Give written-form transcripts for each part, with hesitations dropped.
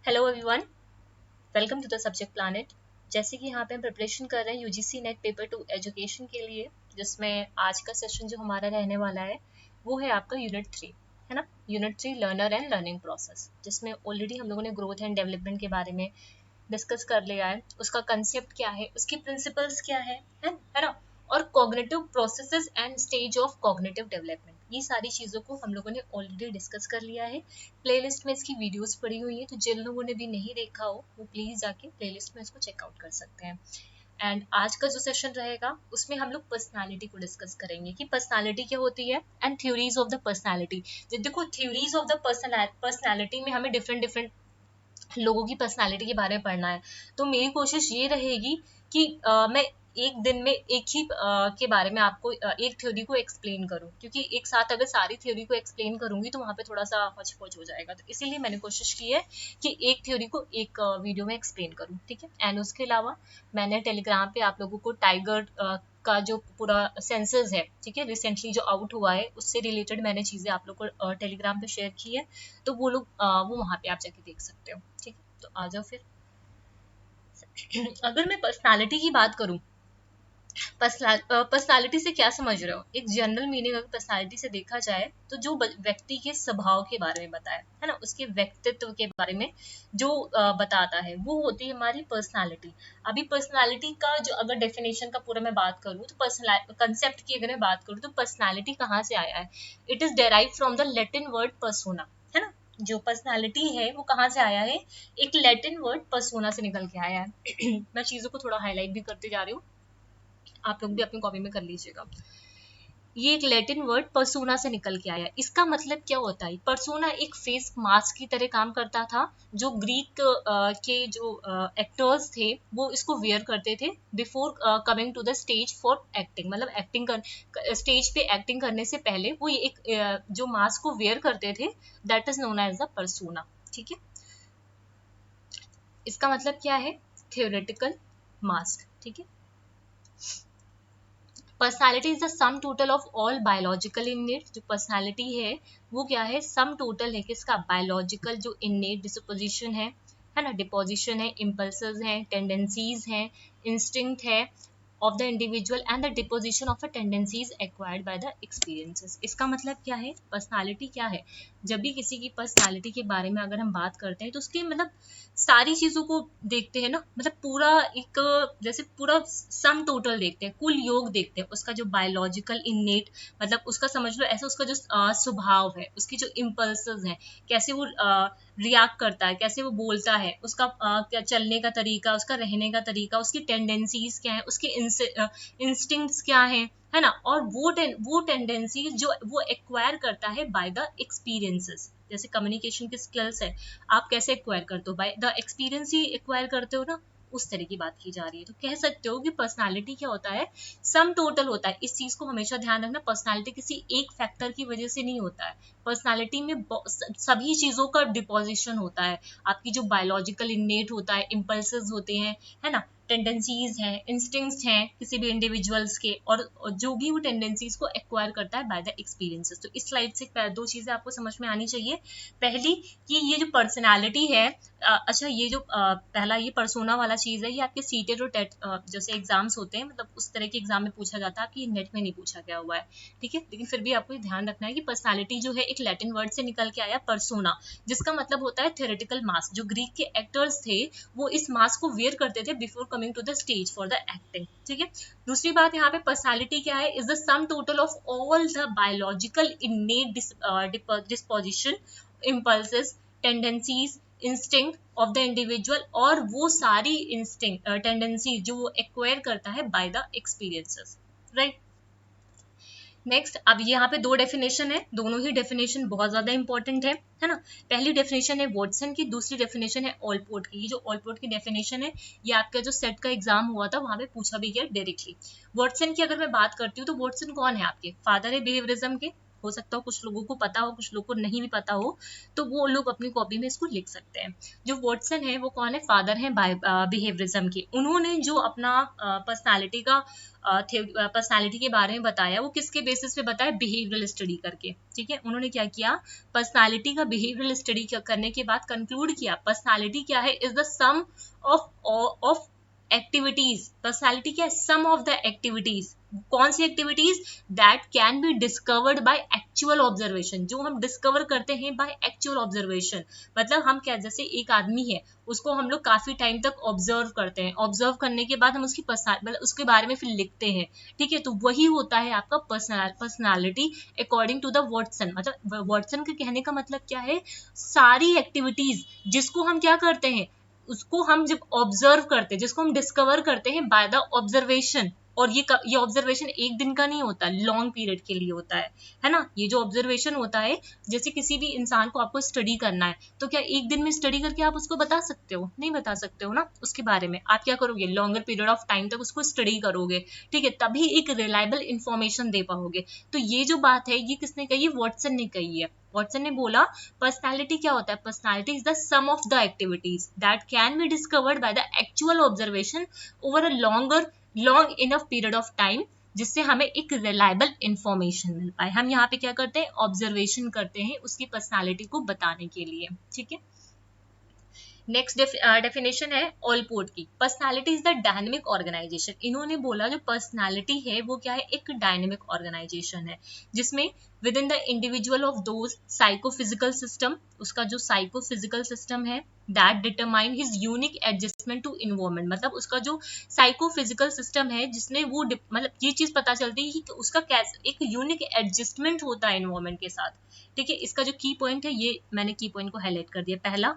Hello everyone, welcome to the subject planet. जैसे कि यहाँ पे हम प्रिपरेशन कर रहे हैं यूजीसी नेट पेपर 2 एजुकेशन के लिए, जिसमें आज का सेशन जो हमारा रहने वाला है वो है आपका यूनिट 3, है ना। Unit 3 learner and learning process, जिसमें ऑलरेडी हम लोगों ने ग्रोथ एंड डेवलपमेंट के बारे में डिस्कस कर लिया है। उसका कंसेप्ट क्या है, उसकी प्रिंसिपल्स क्या है ना, और cognitive processes and stage of cognitive development, ये सारी चीज़ों को हम लोगों ने ऑलरेडी डिस्कस कर लिया है। प्लेलिस्ट में इसकी वीडियोस पड़ी हुई है, तो जिन लोगों ने भी नहीं देखा हो वो प्लीज़ जाके प्लेलिस्ट में इसको चेकआउट कर सकते हैं। एंड आज का जो सेशन रहेगा उसमें हम लोग पर्सनालिटी को डिस्कस करेंगे कि पर्सनालिटी क्या होती है and theories of the personality. देखो, थ्योरीज ऑफ द पर्सनालिटी में हमें डिफरेंट डिफरेंट लोगों की पर्सनालिटी के बारे में पढ़ना है। तो मेरी कोशिश ये रहेगी कि मैं एक दिन में एक ही के बारे में आपको एक थ्योरी को एक्सप्लेन करूं, क्योंकि एक साथ अगर सारी थ्योरी को एक्सप्लेन करूंगी तो वहां पे थोड़ा सा हौच पौच हो जाएगा। तो इसीलिए मैंने कोशिश की है कि एक थ्योरी को एक वीडियो में एक्सप्लेन करूं, ठीक है। एंड उसके अलावा मैंने टेलीग्राम पे आप लोगों को टाइगर का जो पूरा सेंसस है, ठीक है, रिसेंटली जो आउट हुआ है उससे रिलेटेड मैंने चीज़ें आप लोग को टेलीग्राम पे शेयर की है। तो वो लोग वो वहाँ पे आप जाके देख सकते हो, ठीक है। तो आ जाओ फिर। अगर मैं पर्सनालिटी की बात करूं, पर्सनालिटी से क्या समझ रहे हो, एक जनरल मीनिंग अगर पर्सनालिटी से देखा जाए तो जो व्यक्ति के स्वभाव के बारे में बताया है ना, उसके व्यक्तित्व के बारे में जो बताता है वो होती है हमारी पर्सनालिटी। अभी पर्सनालिटी का जो अगर डेफिनेशन का पूरा मैं बात करूँ तो कंसेप्ट की अगर मैं बात करूँ तो पर्सनालिटी कहाँ से आया है, it is derive from the Latin word persona, है ना। जो पर्सनालिटी है वो कहाँ से आया है, एक लैटिन वर्ड पर्सोना से निकल के आया है। मैं चीजों को थोड़ा हाईलाइट भी करते जा रही हूँ, आप लोग भी अपनी कॉपी में कर लीजिएगा। ये एक लैटिन वर्ड पर्सोना से निकल के आया। इसका मतलब क्या होता है, पर्सोना एक फेस मास्क की तरह काम करता था। जो ग्रीक के जो एक्टर्स थे वो इसको वेयर करते थे before coming to the stage for acting, मतलब एक्टिंग कर स्टेज पे एक्टिंग करने से पहले वो ये एक जो मास्क को वेयर करते थे, that is known as the persona, ठीक है। इसका मतलब क्या है, थियोरेटिकल मास्क, ठीक है। Personality is the sum total of all biological innate. जो पर्सनालिटी है वो क्या है, सम टोटल है किसका, बायोलॉजिकल जो इननेट डिस्पोजिशन है ना, डिपोजिशन है, इम्पल्सेस हैं, टेंडेंसीज हैं, इंस्टिंक्ट है of the individual and the deposition of a tendencies acquired by the experiences। इसका मतलब क्या है, पर्सनालिटी क्या है, जब भी किसी की पर्सनालिटी के बारे में अगर हम बात करते हैं तो उसके मतलब सारी चीज़ों को देखते हैं ना, मतलब पूरा एक जैसे पूरा सम टोटल देखते हैं, कुल योग देखते हैं। उसका जो बायोलॉजिकल इननेट मतलब उसका समझ लो ऐसा, उसका जो स्वभाव है, उसकी जो इम्पल्सेस हैं, कैसे वो रिएक्ट करता है, कैसे वो बोलता है, उसका क्या चलने का तरीका, उसका रहने का तरीका, उसकी टेंडेंसीज क्या है, उसके इंस्टिंक्ट्स क्या है ना। और वो टेंडेंसीज जो वो एक्वायर करता है बाय द एक्सपीरियंसेस। जैसे कम्युनिकेशन की स्किल्स है, आप कैसे एक्वायर करते हो, by the experience he acquire करते हो ना, उस तरह की बात की जा रही है। तो कह सकते हो कि पर्सनालिटी क्या होता है, सम टोटल होता है। इस चीज को हमेशा ध्यान रखना, पर्सनालिटी किसी एक फैक्टर की वजह से नहीं होता है। पर्सनालिटी में सभी चीजों का डिपोजिशन होता है। आपकी जो बायोलॉजिकल इननेट होता है, इम्पल्सेस होते हैं, है ना, टेंडेंसीज हैं, इंस्टिंक्ट्स हैं किसी भी इंडिविजुअल्स के, और जो भी वो टेंडेंसीज को एक्वायर करता है बाय द एक्सपीरियंसेस। तो इस स्लाइड से दो चीजें आपको समझ में आनी चाहिए। पहली कि ये जो पर्सनालिटी है, अच्छा ये जो पहला ये पर्सोना वाला चीज है, ये आपके सीटेट और टेट जैसे एग्जाम्स होते हैं, मतलब उस तरह के एग्जाम में पूछा जाता है, आपकी नेट में नहीं पूछा गया हुआ है, ठीक है। लेकिन फिर भी आपको ध्यान रखना है कि पर्सनालिटी जो है एक लैटिन वर्ड से निकल के आया पर्सोना, जिसका मतलब होता है थ्योरेटिकल मास्क। जो ग्रीक के एक्टर्स थे वो इस मास्क को वेयर करते थे before coming to the stage for the acting, ठीक है। दूसरी बात यहाँ पे पर्सनालिटी क्या है, is the sum total of all the biological innate disposition, impulses, tendencies, instinct of the individual, और वो सारी इंस्टिंक्ट टेंडेंसी जो वो एक्वायर करता है by the experiences, right. Next, अब यहाँ पे दो डेफिनेशन है, दोनों ही डेफिनेशन बहुत ज्यादा इंपॉर्टेंट है ना। पहली डेफिनेशन है वॉटसन की, दूसरी डेफिनेशन है ऑलपोर्ट की। ये जो ऑलपोर्ट की डेफिनेशन है ये आपका जो सेट का एग्जाम हुआ था वहां पे पूछा भी गया डायरेक्टली। वॉटसन की अगर मैं बात करती हूँ तो वॉटसन कौन है, आपके फादर है बिहेवियरिज्म के, हो सकता हो कुछ लोगों को पता हो, कुछ लोगों को नहीं भी पता हो, तो वो लोग अपनी कॉपी में इसको लिख सकते हैं। जो वॉटसन है वो कौन है, फादर है बिहेवियरिज्म के। उन्होंने जो अपना पर्सनालिटी का पर्सनालिटी के बारे में बताया, वो किसके बेसिस पे बताया, बिहेवियरल स्टडी करके। ठीक है, उन्होंने क्या किया, पर्सनालिटी का बिहेवियरल स्टडी करने के बाद कंक्लूड किया पर्सनालिटी क्या है, is the sum of activities. Personality क्या है, सम ऑफ द एक्टिविटीज। कौन सी activities, that can be discovered by actual observation, जो हम डिस्कवर करते हैं बाय एक्चुअल ऑब्जर्वेशन। मतलब हम क्या, जैसे एक आदमी है, उसको हम लोग काफी टाइम तक ऑब्जर्व करते हैं, ऑब्जर्व करने के बाद हम उसकी मतलब उसके बारे में फिर लिखते हैं। ठीक है, तो वही होता है आपका personality according to the Watson. मतलब वॉटसन के कहने का मतलब क्या है, सारी एक्टिविटीज जिसको हम क्या करते हैं, उसको हम जब ऑब्जर्व करते हैं, जिसको हम डिस्कवर करते हैं बाय द ऑब्जर्वेशन। और ये ऑब्जर्वेशन एक दिन का नहीं होता, लॉन्ग पीरियड के लिए होता है ना। ये जो ऑब्जर्वेशन होता है, जैसे किसी भी इंसान को आपको स्टडी करना है, तो क्या एक दिन में स्टडी करके आप उसको बता सकते हो, नहीं बता सकते हो ना। उसके बारे में आप क्या करोगे, लॉन्गर पीरियड ऑफ टाइम तक उसको स्टडी करोगे। ठीक है, तभी एक रिलायबल इंफॉर्मेशन दे पाओगे। तो ये जो बात है, ये किसने कही, वॉटसन ने कही है। वॉटसन ने बोला पर्सनालिटी क्या होता है, personality is the sum of the activities that can be discovered by the actual observation over a long enough period of time, जिससे हमें एक रिलायबल इंफॉर्मेशन मिल पाए। हम यहाँ पे क्या करते हैं, ऑब्जर्वेशन करते हैं उसकी पर्सनालिटी को बताने के लिए। ठीक है, नेक्स्ट डेफिनेशन है ऑलपोर्ट की, personality is the dynamic organization. इन्होंने बोला जो पर्सनालिटी है वो क्या है, एक डायनेमिक ऑर्गेनाइजेशन है, जिसमें within the individual of those psychophysical system, उसका जो साइकोफिजिकल सिस्टम है, that determine his unique adjustment to environment. मतलब उसका जो साइकोफिजिकल सिस्टम है, जिसने वो मतलब ये चीज पता चलती है कि उसका कैसे एक यूनिक एडजस्टमेंट होता है इन्वायरमेंट के साथ। ठीक है, इसका जो की पॉइंट है, ये मैंने की पॉइंट को हाईलाइट कर दिया। पहला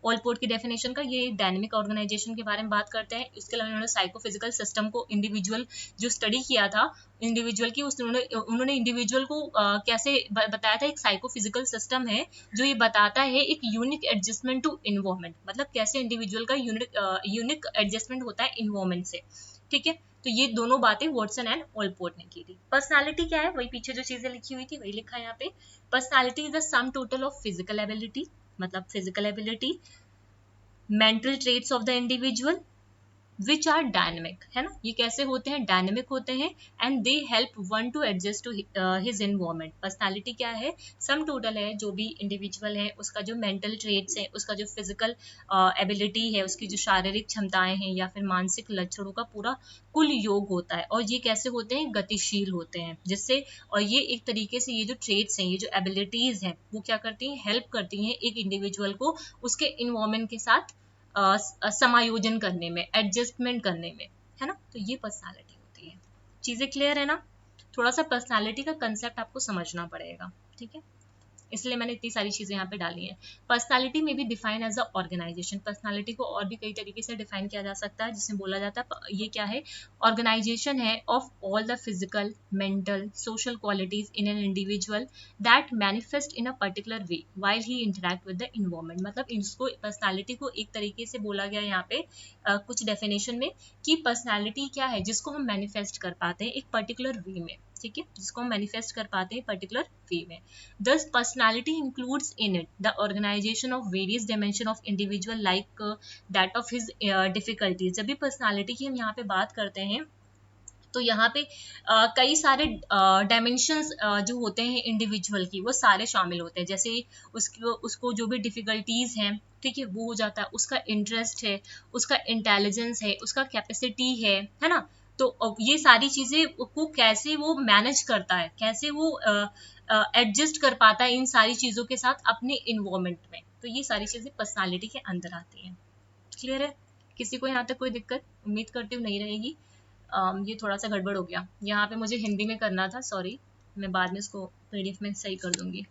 ऑलपोर्ट की डेफिनेशन का, ये डायनेमिक ऑर्गेनाइजेशन के बारे में बात करते हैं। इसके अलावा उन्होंने साइकोफिजिकल सिस्टम को, इंडिविजुअल जो स्टडी किया था इंडिविजुअल की, उन्होंने इंडिविजुअल को कैसे बताया था, एक साइकोफिजिकल सिस्टम है जो ये बताता है एक यूनिक एडजस्टमेंट टू इन्वायरमेंट। मतलब कैसे इंडिविजुअल का यूनिक एडजस्टमेंट होता है इन्वायरमेंट से। ठीक है, तो ये दोनों बातें वॉटसन एंड ऑलपोर्ट ने की थी। पर्सनालिटी क्या है, वही पीछे जो चीजें लिखी हुई थी वही लिखा है यहाँ पे। Personality is the sum total of physical ability, मतलब physical ability, mental traits of the individual which are dynamic, है ना। ये कैसे होते हैं, डायनेमिक होते हैं, and they help one to adjust to his environment. Personality क्या है, सम टोटल है, जो भी इंडिविजुअल है उसका जो मेंटल ट्रेट्स है, उसका जो फिजिकल एबिलिटी है, उसकी जो शारीरिक क्षमताएं हैं या फिर मानसिक लक्षणों का पूरा कुल योग होता है। और ये कैसे होते हैं, गतिशील होते हैं, जिससे और ये एक तरीके से ये जो ट्रेट्स हैं, ये जो एबिलिटीज हैं, वो क्या करती हैं, हेल्प करती हैं एक इंडिविजुअल को उसके इन्वायरमेंट के साथ समायोजन करने में, एडजस्टमेंट करने में, है ना। तो ये पर्सनालिटी होती है। चीजें क्लियर है ना। थोड़ा सा पर्सनालिटी का कंसेप्ट आपको समझना पड़ेगा। ठीक है, इसलिए मैंने इतनी सारी चीजें यहाँ पे डाली हैं। पर्सनालिटी में भी define as a organization. Personality को और भी कई तरीके से डिफाइन किया जा सकता है, जिसमें बोला जाता है ये क्या है, ऑर्गेनाइजेशन है of all the physical, mental, social qualities in an individual that manifest in a particular way while he interact with the environment. मतलब इसको पर्सनालिटी को एक तरीके से बोला गया यहाँ पे कुछ डेफिनेशन में, कि पर्सनालिटी क्या है, जिसको हम मैनिफेस्ट कर पाते हैं एक पर्टिकुलर वे में। ठीक है, जिसको हम मैनिफेस्ट कर पाते हैं पर्टिकुलर वे में। Thus, personality includes in it the organization of various dimension of individual like that of his difficulties। जब भी personality की हम यहाँ पे बात करते हैं, तो यहाँ पे कई सारे डायमेंशंस जो होते हैं इंडिविजुअल की, वो सारे शामिल होते हैं। जैसे उसको जो भी डिफिकल्टीज हैं, ठीक है, वो हो जाता है, उसका इंटरेस्ट है, उसका इंटेलिजेंस है, उसका कैपेसिटी है ना। तो ये सारी चीजें को कैसे वो मैनेज करता है, कैसे वो एडजस्ट कर पाता है इन सारी चीजों के साथ अपने इन्वायरमेंट में। तो ये सारी चीजें पर्सनालिटी के अंदर आती हैं। क्लियर है, किसी को यहाँ तक कोई दिक्कत, उम्मीद करती हूँ नहीं रहेगी। ये थोड़ा सा गड़बड़ हो गया, यहाँ पे मुझे हिंदी में करना था, सॉरी, मैं बाद में इसको पीडीएफ में सही कर दूंगी।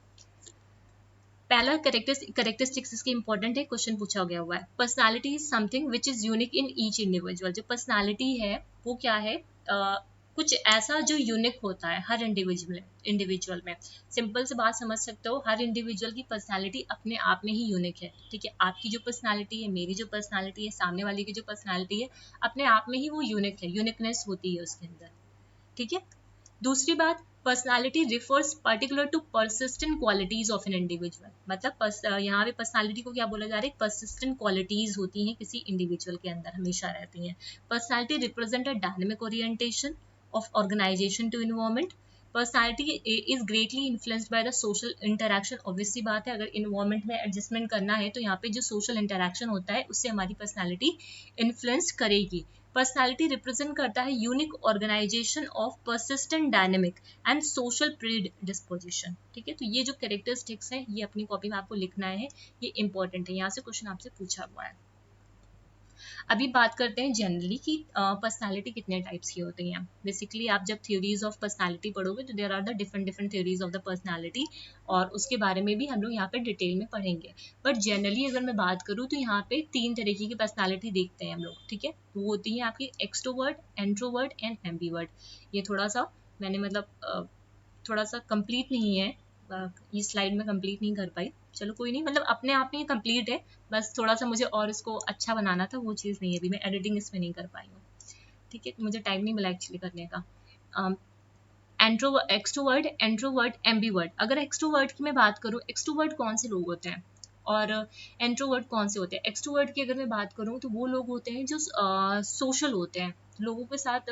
पहला करेक्टरिस्टिक्स इसके इंपॉर्टेंट है, क्वेश्चन पूछा गया हुआ है। Personality is something which is unique in each individual. जो पर्सनालिटी है वो क्या है, कुछ ऐसा जो यूनिक होता है हर इंडिविजुअल में। सिंपल से बात समझ सकते हो, हर इंडिविजुअल की पर्सनालिटी अपने आप में ही यूनिक है। ठीक है, आपकी जो पर्सनालिटी है, मेरी जो पर्सनालिटी है, सामने वाले की जो पर्सनालिटी है, अपने आप में ही वो यूनिक है, यूनिकनेस होती है उसके अंदर। ठीक है, दूसरी बात, personality refers particular to persistent qualities of an individual, मतलब यहाँ पे पर्सनालिटी को क्या बोला जा रहा है, परसिस्टेंट क्वालिटीज होती हैं किसी इंडिविजुअल के अंदर, हमेशा रहती हैं। Personality represent a dynamic orientation of organization to environment. Personality is greatly influenced by the social interaction. Obviously बात है, अगर environment में adjustment करना है तो यहाँ पे जो social interaction होता है उससे हमारी personality influence करेगी। पर्सनालिटी रिप्रेजेंट करता है unique organization of persistent dynamic and social predisposition. ठीक है, तो ये जो कैरेक्टरिस्टिक्स हैं ये अपनी कॉपी में आपको लिखना है, ये इंपॉर्टेंट है, यहाँ से क्वेश्चन आपसे पूछा हुआ है। अभी बात करते हैं जनरली कि पर्सनालिटी कितने टाइप्स की होती हैं। बेसिकली आप जब थ्योरीज ऑफ पर्सनालिटी पढ़ोगे तो there are the different theories of the personality, और उसके बारे में भी हम लोग यहाँ पे डिटेल में पढ़ेंगे। बट जनरली अगर मैं बात करूँ तो यहाँ पे 3 तरीके की पर्सनालिटी देखते हैं हम लोग। ठीक है, वो होती है आपकी एक्सट्रोवर्ट, एंट्रोवर्ट एंड एम्बीवर्ट। ये थोड़ा सा मैंने मतलब थोड़ा सा कंप्लीट नहीं है, ये स्लाइड में कंप्लीट नहीं कर पाई, चलो कोई नहीं, मतलब अपने आप में ये कंप्लीट है, बस थोड़ा सा मुझे और इसको अच्छा बनाना था, वो चीज़ नहीं है, अभी मैं एडिटिंग इसमें नहीं कर पाई हूँ। ठीक है, मुझे टाइम नहीं मिला एक्चुअली करने का। Extrovert, introvert, ambivert. अगर एक्सट्रोवर्ट की मैं बात करूँ, एक्सट्रोवर्ट कौन से लोग होते हैं और एंट्रोवर्ट कौन से होते हैं। एक्सट्रोवर्ट की अगर मैं बात करूँ तो वो लोग होते हैं जो सोशल होते हैं, लोगों के साथ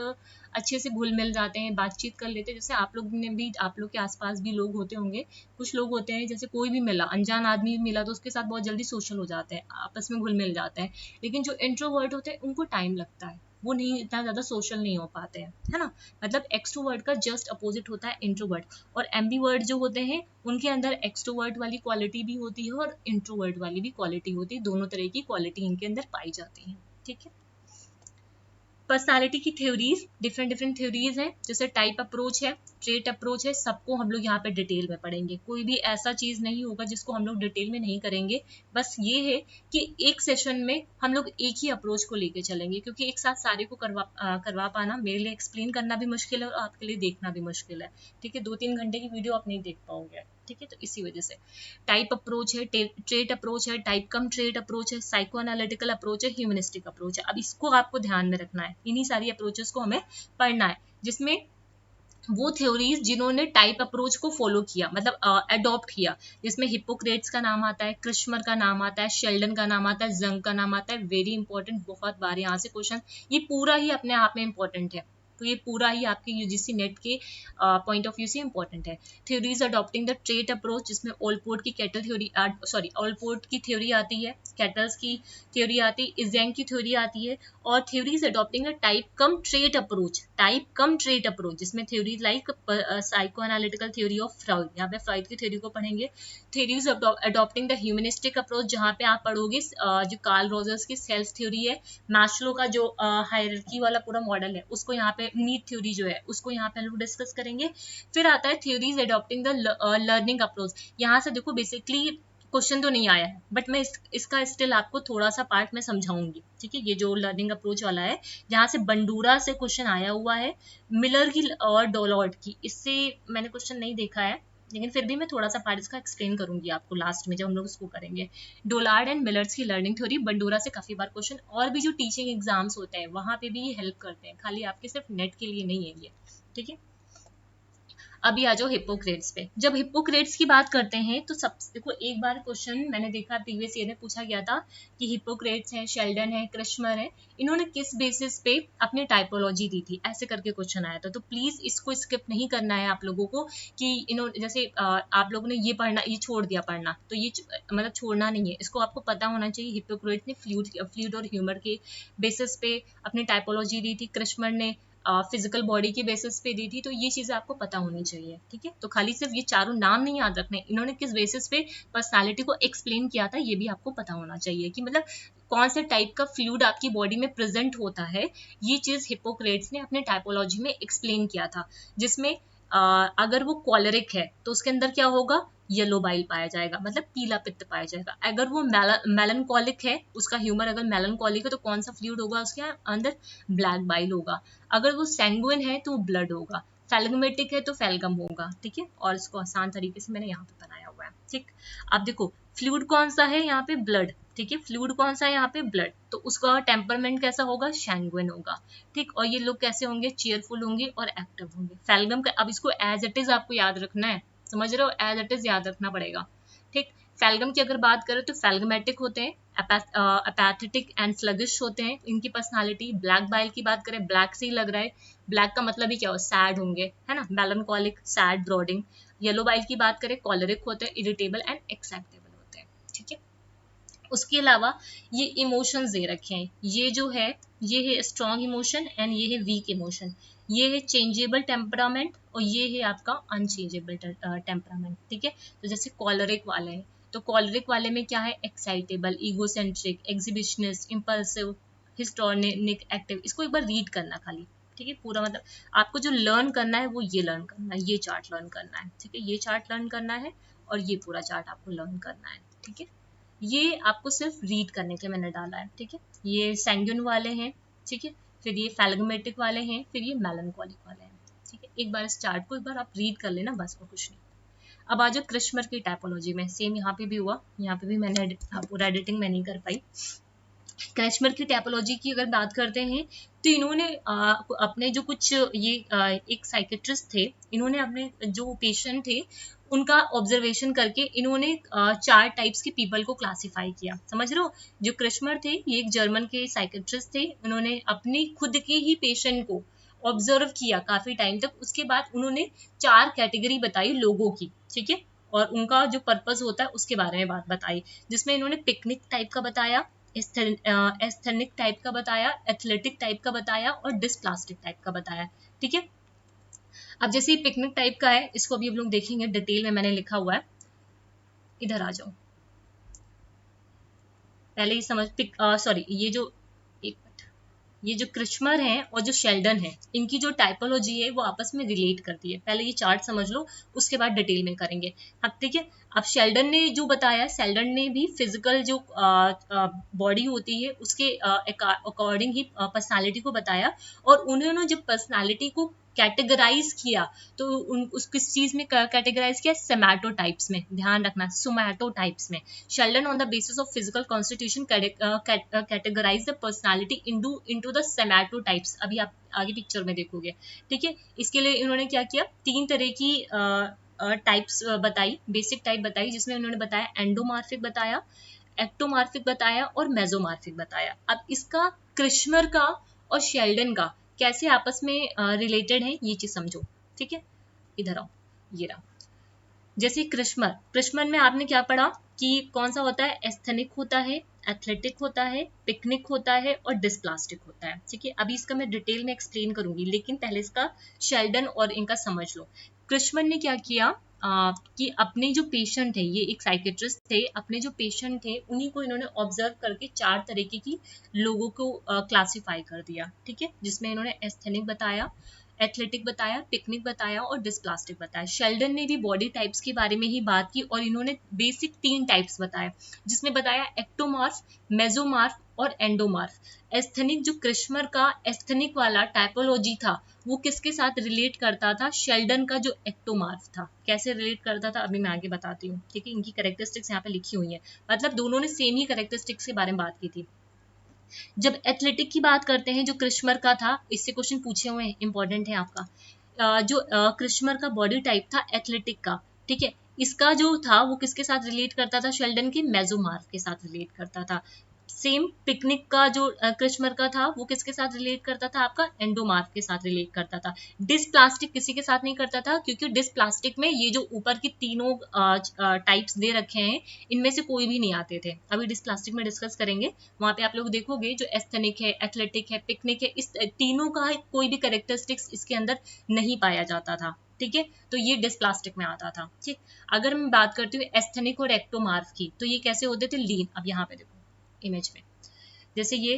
अच्छे से घुल मिल जाते हैं, बातचीत कर लेते हैं। जैसे आप लोग ने भी, आप लोग के आसपास भी लोग होते होंगे, कुछ लोग होते हैं जैसे कोई भी मिला, अनजान आदमी भी मिला तो उसके साथ बहुत जल्दी सोशल हो जाते हैं, आपस में घुल मिल जाते हैं। लेकिन जो इंट्रोवर्ट होते हैं उनको टाइम लगता है, वो नहीं, इतना ज़्यादा सोशल नहीं हो पाते हैं, है ना। मतलब एक्सट्रोवर्ट का जस्ट अपोजिट होता है इंट्रोवर्ट। और एम्बीवर्ट जो होते हैं उनके अंदर एक्सट्रोवर्ट वाली क्वालिटी भी होती है और इंट्रोवर्ट वाली भी क्वालिटी होती है, दोनों तरह की क्वालिटी इनके अंदर पाई जाती है। ठीक है, पर्सनालिटी की थ्योरीज, डिफरेंट थ्योरीज हैं, जैसे टाइप अप्रोच है, ट्रेट अप्रोच है, सबको हम लोग यहाँ पे डिटेल में पढ़ेंगे। कोई भी ऐसा चीज नहीं होगा जिसको हम लोग डिटेल में नहीं करेंगे। बस ये है कि एक सेशन में हम लोग एक ही अप्रोच को लेके चलेंगे, क्योंकि एक साथ सारे को करवा पाना मेरे लिए एक्सप्लेन करना भी मुश्किल है और आपके लिए देखना भी मुश्किल है। ठीक है, 2-3 घंटे की वीडियो आप नहीं देख पाओगे। ठीक है, तो इसी वजह से टाइप अप्रोच है, ट्रेट अप्रोच है, टाइप कम ट्रेट अप्रोच है, साइको एनालिटिकल अप्रोच है, ह्यूमनिस्टिक अप्रोच है। अब इसको आपको ध्यान में रखना है, इन्हीं सारी अप्रोचेस को हमें पढ़ना है, जिसमें वो थ्योरीज जिन्होंने टाइप अप्रोच को फॉलो किया, मतलब अडॉप्ट किया, जिसमें हिप्पोक्रेट्स का नाम आता है, क्रिश्मर का नाम आता है, शेल्डन का नाम आता है, जंग का नाम आता है। वेरी इंपॉर्टेंट, बहुत बार यहाँ से क्वेश्चन, ये पूरा ही अपने आप में इंपॉर्टेंट है, तो ये पूरा ही आपके यूजीसी नेट के पॉइंट ऑफ व्यू से इंपॉर्टेंट है। Theories adopting the trait approach, जिसमें ओलपोर्ट की कैटल थ्योरी, ओलपोर्ट की थ्योरी आती है, कैटल्स की थ्योरी आती है, इजेंग की थ्योरी आती है, और theories adopting the type cum trait approach, type cum trait approach, जिसमें theories like psycho analytical theory of Freud, यहाँ पे फ्रॉइड की थ्योरी को पढ़ेंगे। Theories adopting the humanistic approach, जहाँ पे आप पढ़ोगे जो कार्ल रोजर्स की सेल्फ थ्योरी है, मैस्लो का जो हायरार्की वाला पूरा मॉडल है उसको यहाँ पे, नीड थ्योरी जो है उसको यहाँ पे हम लोग डिस्कस करेंगे। फिर आता है theories adopting the learning approach. यहाँ से देखो बेसिकली क्वेश्चन तो नहीं आया है, बट मैं इसका स्टिल आपको थोड़ा सा पार्ट में समझाऊंगी। ठीक है, ये जो लर्निंग अप्रोच वाला है, जहाँ से बंडूरा से क्वेश्चन आया हुआ है, मिलर की और डोलॉर्ड की, इससे मैंने क्वेश्चन नहीं देखा है, लेकिन फिर भी मैं थोड़ा सा पार्ट इसका एक्सप्लेन करूंगी आपको लास्ट में जब हम लोग इसको करेंगे। डोलार्ड एंड मिलर्स की लर्निंग थ्योरी, बंडूरा से काफी बार क्वेश्चन, और भी जो टीचिंग एग्जाम्स होते हैं वहां पे भी ये हेल्प करते हैं, खाली आपके सिर्फ नेट के लिए नहीं है ये। ठीक है, अभी आ जाओ हिप्पोक्रेट्स पे। जब हिप्पोक्रेट्स की बात करते हैं तो सब देखो, एक बार क्वेश्चन मैंने देखा प्रीवियस ईयर में पूछा गया था कि हिप्पोक्रेट्स हैं, शेल्डन है, क्रिश्मर है, इन्होंने किस बेसिस पे अपनी टाइपोलॉजी दी थी, ऐसे करके क्वेश्चन आया था। तो प्लीज इसको स्किप नहीं करना है आप लोगों को, कि इन्होंने जैसे आप लोगों ने ये पढ़ना, ये छोड़ दिया पढ़ना, तो ये मतलब छोड़ना नहीं है, इसको आपको पता होना चाहिए। हिप्पोक्रेट्स ने फ्लूइड और ह्यूमर के बेसिस पे अपनी टाइपोलॉजी दी थी, क्रिश्मर ने फिजिकल बॉडी के बेसिस पे दी थी, तो ये चीजें आपको पता होनी चाहिए। ठीक है, तो खाली सिर्फ ये चारों नाम नहीं याद रखने, इन्होंने किस बेसिस पे पर्सनालिटी को एक्सप्लेन किया था ये भी आपको पता होना चाहिए, कि मतलब कौन से टाइप का फ्लूइड आपकी बॉडी में प्रेजेंट होता है, ये चीज हिप्पोक्रेट्स ने अपने टाइपोलॉजी में एक्सप्लेन किया था। जिसमें अगर वो कॉलरिक है तो उसके अंदर क्या होगा, येलो बाइल पाया जाएगा, मतलब पीला पित्त पाया जाएगा। अगर वो मेलनकॉलिक है, उसका ह्यूमर अगर मेलनकॉलिक है तो कौन सा फ्लूइड होगा उसके अंदर, ब्लैक बाइल होगा। अगर वो सैंगुइन है तो ब्लड होगा, फेलगमेटिक है तो फेलगम होगा। ठीक है, और इसको आसान तरीके से मैंने यहाँ पे बनाया हुआ है। ठीक, अब देखो फ्लूइड कौन सा है यहाँ पे, ब्लड, ठीक है, फ्लूइड कौन सा है यहाँ पे, ब्लड, तो उसका टेम्परमेंट कैसा होगा, सैंग्विन होगा, ठीक, और ये लोग कैसे होंगे, चीयरफुल होंगे और एक्टिव होंगे। फेलगम का अब इसको एज इट इज आपको याद रखना है, समझ रहे हो, एज इट इज याद रखना पड़ेगा, ठीक। फेलगम की अगर बात करें तो फेलगमेटिक होते हैं, अपैथेटिक एंड स्लगिश होते हैं, इनकी पर्सनालिटी। ब्लैक बाइल की बात करें, ब्लैक से ही लग रहा है, ब्लैक का मतलब ही क्या हो, सैड होंगे, है ना, मेलनकॉलिक, सैड, ब्रॉडिंग। येलो बाइल की बात करें, कॉलरिक होते हैं, इरिटेबल एंड एक्साइटेबल होते हैं, ठीक है। उसके अलावा ये इमोशंस दे रखे हैं, ये जो है ये है स्ट्रॉन्ग इमोशन एंड ये है वीक इमोशन, ये है चेंजेबल टेम्परामेंट और ये है आपका अनचेंजेबल टेम्परामेंट, ठीक है। तो जैसे कॉलरिक वाले हैं, तो कॉलरिक वाले में क्या है, excitable, egocentric, exhibitionist, impulsive, histrionic, active. इसको एक बार रीड करना खाली, ठीक है, पूरा मतलब आपको जो लर्न करना है वो ये लर्न करना है, ये चार्ट लर्न करना है, ठीक है, ये चार्ट लर्न करना है और ये पूरा चार्ट आपको लर्न करना है, ठीक है। ये आपको सिर्फ रीड करने के लिए मैंने डाला है, ठीक है। ये सैंग्विन वाले हैं, ठीक है, फिर ये फेलगमेटिक वाले हैं, फिर ये मेलनकॉलिक वाले हैं, ठीक है। एक बार इस चार्ट को एक बार आप रीड कर लेना, बस और कुछ नहीं। अब आ जाओ क्रिश्मर की टाइपोलॉजी में, सेम यहाँ पे भी हुआ, यहाँ पे भी मैंने पूरा एडिटिंग मैं नहीं कर पाई। क्रिश्मर की टाइपोलॉजी की अगर बात करते हैं तो इन्होंने अपने जो कुछ ये एक साइकेट्रिस्ट थे, इन्होंने अपने जो पेशेंट थे उनका ऑब्जर्वेशन करके इन्होंने 4 टाइप्स के पीपल को क्लासिफाई किया, समझ रहे हो। जो क्रिश्मर थे ये एक जर्मन के साइकेट्रिस्ट थे, उन्होंने अपने खुद के ही पेशेंट को ऑब्जर्व किया काफी टाइम तक, उसके बाद उन्होंने 4 कैटेगरी बताई लोगों की, ठीक है, और उनका जो पर्पस होता है उसके बारे में बात बताई, जिसमें इन्होंने पिकनिक टाइप का बताया, एस्थेनिक टाइप का बताया, एथलेटिक टाइप का बताया और डिस्प्लास्टिक टाइप का बताया, ठीक है। अब जैसे पिकनिक टाइप का है, इसको अभी हम लोग देखेंगे डिटेल में, मैंने लिखा हुआ है, इधर आ जाओ, पहले ही समझ सॉरी ये जो एक मिनट, ये जो क्रिश्मर है और जो शेल्डन है, इनकी जो टाइपोलॉजी है वो आपस में रिलेट करती है। पहले ये चार्ट समझ लो, उसके बाद डिटेल में करेंगे, अब ठीक है। अब शेल्डन ने जो बताया, शेल्डन ने भी फिजिकल जो बॉडी होती है उसके अकॉर्डिंग ही पर्सनालिटी को बताया, और उन्होंने जब पर्सनालिटी को कैटेगराइज किया तो उस किस चीज में कैटेगराइज किया, सोमैटोटाइप्स में, ध्यान रखना, सोमैटोटाइप्स में। Sheldon on the basis of physical constitution categorize the personality into the somatotypes, अभी आप आगे पिक्चर में देखोगे, ठीक है। इसके लिए इन्होंने क्या किया, 3 तरह की टाइप्स बताई, बेसिक टाइप बताई, जिसमें उन्होंने बताया एंडोमार्फिक बताया, एक्टोमार्फिक बताया और मेसोमार्फिक बताया। अब इसका क्रिश्मर का और शेल्डन का कैसे आपस में रिलेटेड है ये चीज समझो, ठीक है। इधर आओ, ये रहा। जैसे क्रिश्मर में आपने क्या पढ़ा कि कौन सा होता है, एस्थेनिक होता है, एथलेटिक होता है, पिकनिक होता है और डिस्प्लास्टिक होता है, ठीक है। अभी इसका मैं डिटेल में एक्सप्लेन करूंगी, लेकिन पहले इसका शेल्डन और इनका समझ लो। क्रिश्मर ने क्या किया कि अपने जो पेशेंट है, ये एक साइकेट्रिस्ट थे, अपने जो पेशेंट थे उन्हीं को इन्होंने ऑब्जर्व करके 4 तरीके की लोगों को क्लासिफाई कर दिया, ठीक है, जिसमें इन्होंने एस्थेनिक बताया, एथलेटिक बताया, पिकनिक बताया और डिस्प्लास्टिक बताया। शेल्डन ने भी बॉडी टाइप्स के बारे में ही बात की और इन्होंने बेसिक 3 टाइप्स बताए, जिसमें बताया एक्टोमार्फ, मेसोमार्फ और एंडोमार्फ। एस्थेनिक जो क्रिश्मर का एस्थेनिक वाला टाइपोलॉजी था वो किसके साथ रिलेट करता था, शेल्डन का जो एक्टोमार्फ था। कैसे रिलेट करता था अभी मैं आगे बताती हूँ, ठीक है। इनकी कैरेक्टरिस्टिक्स यहाँ पे लिखी हुई है, मतलब दोनों ने सेम ही कैरेक्टरिस्टिक्स के बारे में बात की थी। जब एथलेटिक की बात करते हैं, जो क्रिश्मर का था, इससे क्वेश्चन पूछे हुए हैं, इंपॉर्टेंट है आपका। जो क्रिश्मर का बॉडी टाइप था एथलेटिक का, ठीक है, इसका जो था वो किसके साथ रिलेट करता था, शेल्डन के मेसोमार्फ के साथ रिलेट करता था। सेम पिकनिक का जो क्रिश्मर का था वो किसके साथ रिलेट करता था, आपका एंडोमार्फ के साथ रिलेट करता था। डिस्प्लास्टिक किसी के साथ नहीं करता था, क्योंकि डिस्प्लास्टिक में ये जो ऊपर की तीनों टाइप्स दे रखे हैं इनमें से कोई भी नहीं आते थे, अभी डिस्प्लास्टिक में डिस्कस करेंगे। वहां पे आप लोग देखोगे जो एस्थेनिक है, एथलेटिक है, पिकनिक है, इस तीनों का कोई भी कैरेक्टरिस्टिक्स इसके अंदर नहीं पाया जाता था, ठीक है, तो ये डिस्प्लास्टिक में आता था, ठीक। अगर मैं बात करती हूँ एस्थेनिक और एक्टोमार्फ की, तो ये कैसे होते थे, लीन। अब यहाँ पे देखो इमेज में, जैसे ये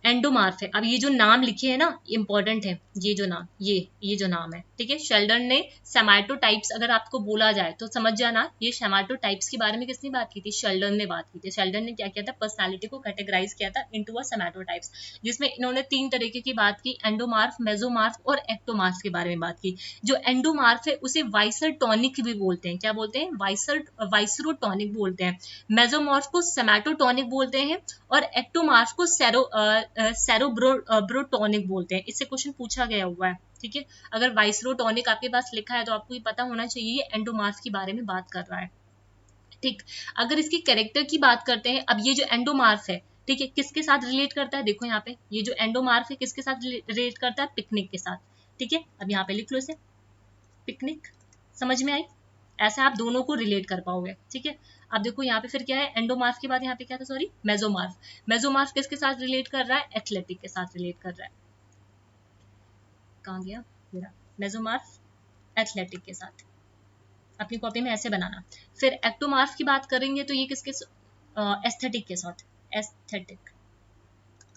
एंडोमार्फ है। अब ये जो नाम लिखे हैं ना इंपॉर्टेंट है, ये जो नाम, ये जो नाम है, ठीक है। शेल्डन ने सेमाटोटाइप्स अगर आपको बोला जाए तो समझ जाना, ये सेमाटोटाइप्स के बारे में किसने बात की थी? शेल्डन ने बात की थी। शेल्डन ने क्या किया था? पर्सनालिटी को कैटेगराइज किया था इनटू अ सेमाटोटाइप्स, जिसमें इन्होंने 3 तरीके की बात की, एंडोमार्फ, मेसोमार्फ और एक्टोमार्फ के बारे में बात की। जो एंडोमार्फ है उसे वाइसरटोनिक भी बोलते हैं। क्या बोलते हैं? वाइसरोटोनिक बोलते हैं। मेसोमार्फ को सेमाटोटोनिक बोलते हैं और एक्टोमार्फ को सेरोब्रोटोनिक बोलते हैं। इससे क्वेश्चन पूछा गया हुआ है, ठीक है। अगर वाइसरोटोनिक आपके पास लिखा है तो आपको ये पता होना चाहिए ये एंडोमार्फ के बारे में बात कर रहा है, ठीक। अगर इसकी कैरेक्टर की बात करते हैं, अब ये जो एंडोमार्फ है, ठीक है, किसके साथ रिलेट करता है? देखो यहाँ पे ये जो एंडोमार्फ है किसके साथ रिलेट करता है? पिकनिक के साथ, ठीक है। अब यहाँ पे लिख लो इसे, पिकनिक। समझ में आई? ऐसे आप दोनों को रिलेट कर पाओगे, ठीक है। अब देखो यहाँ पे फिर क्या है, एंडोमार्फ के बाद यहाँ पे क्या था? सॉरी, मेसोमार्फ। मेसोमार्फ किसके साथ रिलेट कर रहा है? एथलेटिक के साथ रिलेट कर रहा है। कहाँ गया मेरा मेसोमार्फ? एथलेटिक के साथ। अपनी कॉपी में ऐसे बनाना। फिर एक्टोमार्फ की बात करेंगे तो ये किसके? एस्थेटिक के साथ, एस्थेटिक,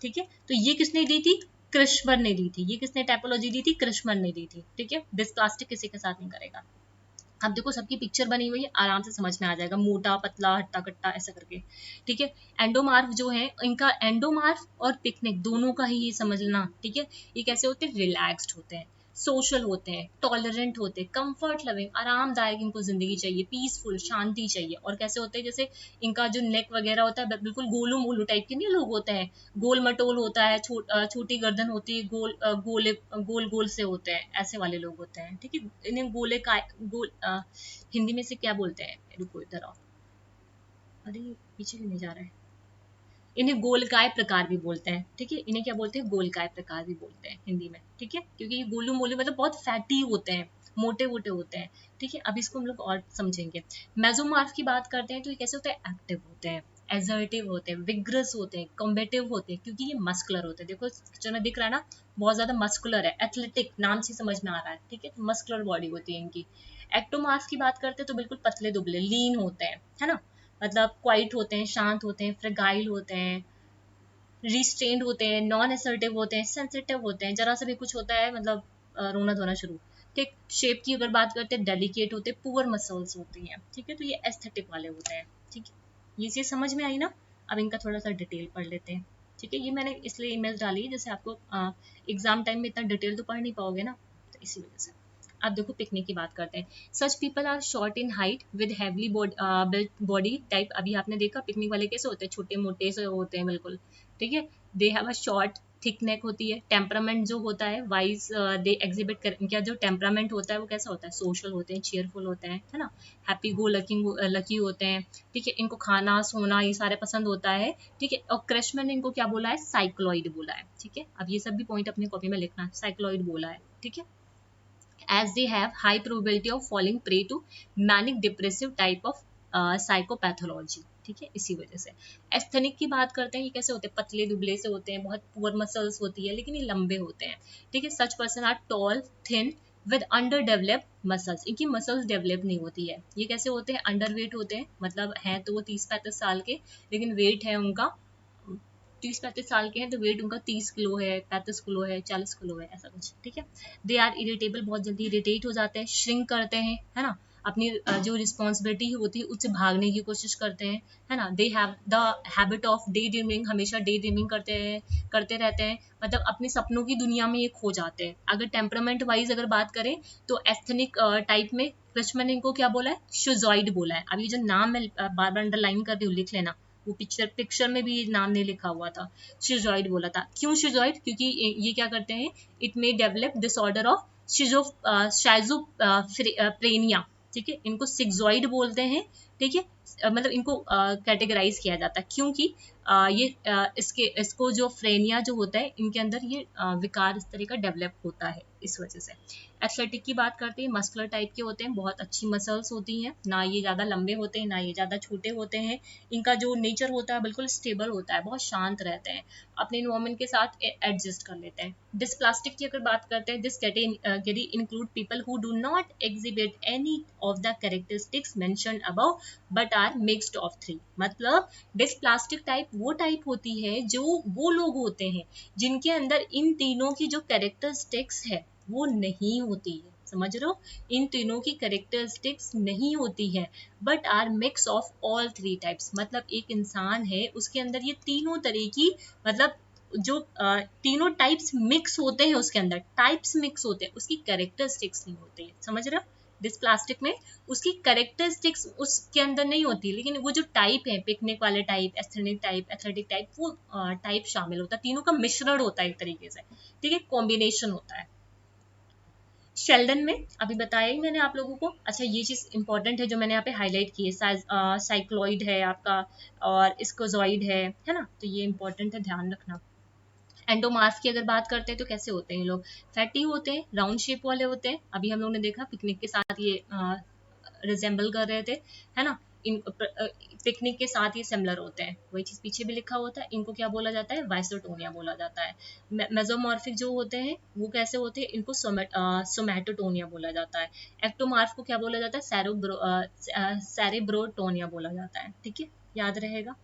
ठीक है। तो ये किसने दी थी? कृष्णर ने दी थी। ये किसने टाइपोलॉजी दी थी? कृष्णर ने दी थी, ठीक है। डिस्प्लास्टिक किसी के साथ नहीं करेगा। अब देखो सबकी पिक्चर बनी हुई है, आराम से समझ में आ जाएगा, मोटा पतला हट्टा कट्टा ऐसा करके, ठीक है। एंडोमार्फ जो है इनका, एंडोमार्फ और पिकनिक दोनों का ही ये समझना, ठीक है। ये कैसे होते हैं? रिलैक्स्ड होते हैं, सोशल होते हैं, टॉलरेंट होते हैं, कंफर्ट लविंग, आरामदायक इनको जिंदगी चाहिए, पीसफुल, शांति चाहिए। और कैसे होते हैं? जैसे इनका जो नेक वगैरह होता है बिल्कुल गोलू मोलू टाइप के नहीं लोग होते हैं, गोल मटोल होता है, छोटी गर्दन होती है, गोल गोल से होते हैं, ऐसे वाले लोग होते हैं, ठीक है। इन्हें गोले का गोल हिंदी में से क्या बोलते हैं? रुको इधर आओ, अरे पीछे भी नहीं जा रहा है। इन्हें गोलकाय प्रकार भी बोलते हैं, ठीक है। इन्हें क्या बोलते हैं? गोलकाय प्रकार भी बोलते हैं हिंदी में, ठीक है। क्योंकि ये गोलू मोलू मतलब बहुत फैटी होते हैं, मोटे वोटे होते हैं, ठीक है। अब इसको हम लोग और समझेंगे। मेसोमार्फ की बात करते हैं तो ये कैसे होते हैं? एक्टिव होते हैं, एजर्टिव होते हैं, विग्रस होते हैं, कॉम्बेटिव होते हैं, क्योंकि ये मस्कुलर होते हैं। देखो पिक्चर में दिख रहा है ना, बहुत ज्यादा मस्कुलर है, एथलेटिक नाम से समझ में आ रहा है, ठीक है। मस्कुलर बॉडी होती है इनकी। एक्टोमार्फ की बात करते हैं तो बिल्कुल पतले दुबले, लीन होते हैं, है ना। मतलब क्वाइट होते हैं, शांत होते हैं, फ्रेगाइल होते हैं, रिस्ट्रेंड होते हैं, नॉन असर्टिव होते हैं, सेंसिटिव होते हैं, जरा सा भी कुछ होता है मतलब रोना धोना शुरू, ठीक। शेप की अगर बात करते हैं, डेलिकेट होते हैं, पुअर मसल्स होती हैं, ठीक है। तो ये एस्थेटिक वाले होते हैं, ठीक है। ये चीज समझ में आई ना? अब इनका थोड़ा सा डिटेल पढ़ लेते हैं, ठीक है। ये मैंने इसलिए इमेज डाली है जैसे आपको एग्जाम टाइम में इतना डिटेल तो पढ़ नहीं पाओगे ना, तो इसी वजह से। अब देखो पिकनिक की बात करते हैं। Such people are short in height with heavily built body type. अभी आपने देखा पिकनिक वाले कैसे होते हैं, छोटे मोटे से होते हैं बिल्कुल, ठीक है। They have a short thick neck होती है। टेम्परामेंट जो होता है वाइज दे एग्जिबिट कर, क्या जो टेम्परामेंट होता है वो कैसा होता है? सोशल होते हैं, चेयरफुल होते हैं, है ना। हैप्पी गो लकी होते हैं, ठीक है। इनको खाना सोना ये सारे पसंद होता है, ठीक है। और कृष्ण ने इनको क्या बोला है? साइक्लॉइड बोला है, ठीक है। अब ये सब भी पॉइंट अपनी कॉपी में लिखना, साइक्लॉइड बोला है, ठीक है। as they have high probability of falling prey to manic depressive type of psychopathology, ठीक है। इसी वजह से एस्थेनिक की बात करते हैं, ये कैसे होते हैं? पतले दुबले से होते हैं, बहुत पुअर मसल्स होती है, लेकिन ये लंबे होते हैं, ठीक है। Such person are tall thin with under developed muscles. इनकी मसल्स डेवलप नहीं होती है। ये कैसे होते हैं? अंडर वेट होते हैं, मतलब हैं तो वो 30-35 साल के, लेकिन वेट है उनका 30-35 साल के हैं तो वेट उनका 30 किलो है, 35 किलो है, 40 किलो है, ऐसा कुछ, ठीक है। दे आर इरिटेबल, बहुत जल्दी इरिटेट हो जाते हैं, श्रिंक करते हैं, है ना। अपनी जो रिस्पॉन्सिबिलिटी होती है उससे भागने की कोशिश करते हैं, है ना। They have the habit of day dreaming, हमेशा डे ड्रीमिंग करते रहते हैं, मतलब अपने सपनों की दुनिया में ये खो जाते हैं। अगर टेम्परामेंट वाइज अगर बात करें तो एस्थेनिक टाइप में कृष्ण ने इनको क्या बोला है? शिजॉइड बोला है। अब ये जो नाम मैं बार बार अंडरलाइन कर रही हूँ, लिख लेना, वो पिक्चर में भी नाम नहीं लिखा हुआ था, शिजॉइड बोला था। क्यों शिजॉइड? क्योंकि ये क्या करते हैं? It may develop disorder of schizophrenia, ठीक है। इनको सिक्सॉइड बोलते हैं, ठीक है। मतलब इनको कैटेगराइज किया जाता है क्योंकि ये इसको जो फ्रेनिया जो होता है इनके अंदर ये विकार इस तरह का डेवलप होता है, इस वजह से। एथलेटिक की बात करते हैं, मस्कुलर टाइप के होते हैं, बहुत अच्छी मसल्स होती हैं, ना ये ज़्यादा लंबे होते हैं ना ये ज़्यादा छोटे होते हैं, इनका जो नेचर होता है बिल्कुल स्टेबल होता है, बहुत शांत रहते हैं, अपने इन्वायरमेंट के साथ एडजस्ट कर लेते हैं। डिस्प्लास्टिक की अगर बात करते हैं, this category include people who do not exhibit any of the characteristics mentioned above but are mixed of three. मतलब डिस्प्लास्टिक टाइप वो टाइप होती है जो वो लोग होते हैं जिनके अंदर इन तीनों की जो कैरेक्टरिस्टिक्स है वो नहीं होती है, समझ रहे हो, इन तीनों की कैरेक्टरिस्टिक्स नहीं होती है, but are mix of all three types. मतलब एक इंसान है उसके अंदर ये तीनों तरह की, मतलब जो तीनों टाइप्स मिक्स होते हैं, उसके अंदर टाइप्स मिक्स होते हैं, उसकी कैरेक्टरिस्टिक्स नहीं होते हैं, समझ रहे हो। डिस्प्लास्टिक में उसकी कैरेक्टरिस्टिक्स उसके अंदर नहीं होती, लेकिन वो जो टाइप है, पिकनिक वाले टाइप, एथलेटिक टाइप, वो टाइप शामिल होता है, तीनों का मिश्रण होता है एक तरीके से, ठीक है, कॉम्बिनेशन होता है। शेल्डन में अभी बताया ही मैंने आप लोगों को। अच्छा, ये चीज इंपॉर्टेंट है जो मैंने यहाँ पे हाईलाइट की है, साइक्लॉइड है आपका और स्कोजॉइड है ना, तो ये इंपॉर्टेंट है, ध्यान रखना। एंडोमार्फ की अगर बात करते हैं तो कैसे होते हैं ये लोग, फैटी होते हैं, राउंड शेप वाले होते हैं, अभी हम लोगों ने देखा पिकनिक के साथ ये रिजेंबल कर रहे थे, है ना, इन पिकनिक के साथ ये सिमिलर होते हैं, वही चीज पीछे भी लिखा होता है। इनको क्या बोला जाता है, वाइसोटोनिया बोला जाता है। मेसोमॉर्फिक जो होते हैं वो कैसे होते हैं, इनको सोमैटोटोनिया बोला जाता है। एक्टोमार्फ को क्या बोला जाता है, सेरेब्रोटोनिया बोला जाता है, ठीक है, याद रहेगा,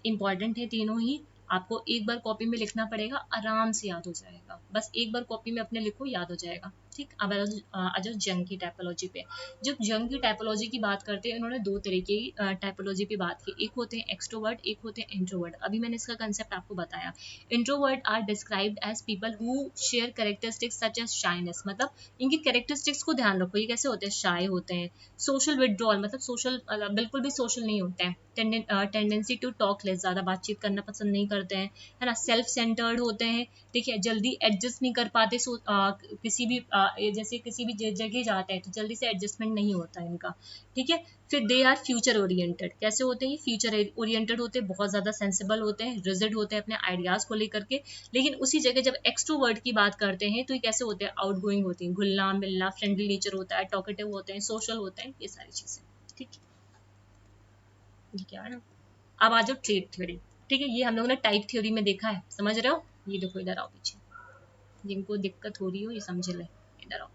इंपॉर्टेंट है तीनों ही, आपको एक बार कॉपी में लिखना पड़ेगा, आराम से याद हो जाएगा, बस एक बार कॉपी में अपने लिखो, याद हो जाएगा, ठीक। अब आ जाओ जंग की टाइपोलॉजी पे। जब जंग की टाइपोलॉजी की बात करते हैं, इन्होंने दो तरह की टाइपोलॉजी की बात की, एक होते हैं एक्सट्रोवर्ट, एक होते हैं इंट्रोवर्ट। अभी मैंने इसका कंसेप्ट आपको बताया। Introvert are described as people who share characteristics such as shyness, मतलब इनकी कैरेक्टरिस्टिक्स को ध्यान रखो, ये कैसे होते हैं, शाय होते हैं। सोशल विड्रॉल, मतलब सोशल बिल्कुल भी सोशल नहीं होते हैं। टेंडेंसी टू टॉक लेस, ज्यादा बातचीत करना पसंद नहीं करते हैं, है ना। सेल्फ सेंटर्ड होते हैं, ठीक है, जल्दी एडजस्ट नहीं कर पाते, किसी भी जैसे किसी भी जगह जाते हैं तो जल्दी से एडजस्टमेंट नहीं होता है इनका, ठीक है। फिर दे आर फ्यूचर ओरिएंटेड, कैसे होते हैं, फ्यूचर ओरिएंटेड होते हैं, बहुत ज्यादा सेंसिबल होते हैं, रिजिड होते हैं अपने आइडियाज को लेकर के। लेकिन उसी जगह जब एक्सट्रोवर्ट की बात करते हैं तो ये कैसे होते हैं, आउटगोइंग होते हैं, घुलना मिलना, फ्रेंडली नेचर होता है, टॉकेटिव होते हैं, सोशल होते हैं, ये सारी चीजें, ठीक है, ये क्या है ना। अब आ जाओ ट्रेट थ्योरी, ठीक है, ये हम लोगों ने टाइप थ्योरी में देखा है, समझ रहे हो। ये देखो इधर आओ पीछे, जिनको दिक्कत हो रही हो ये समझ ले, इधर आओ।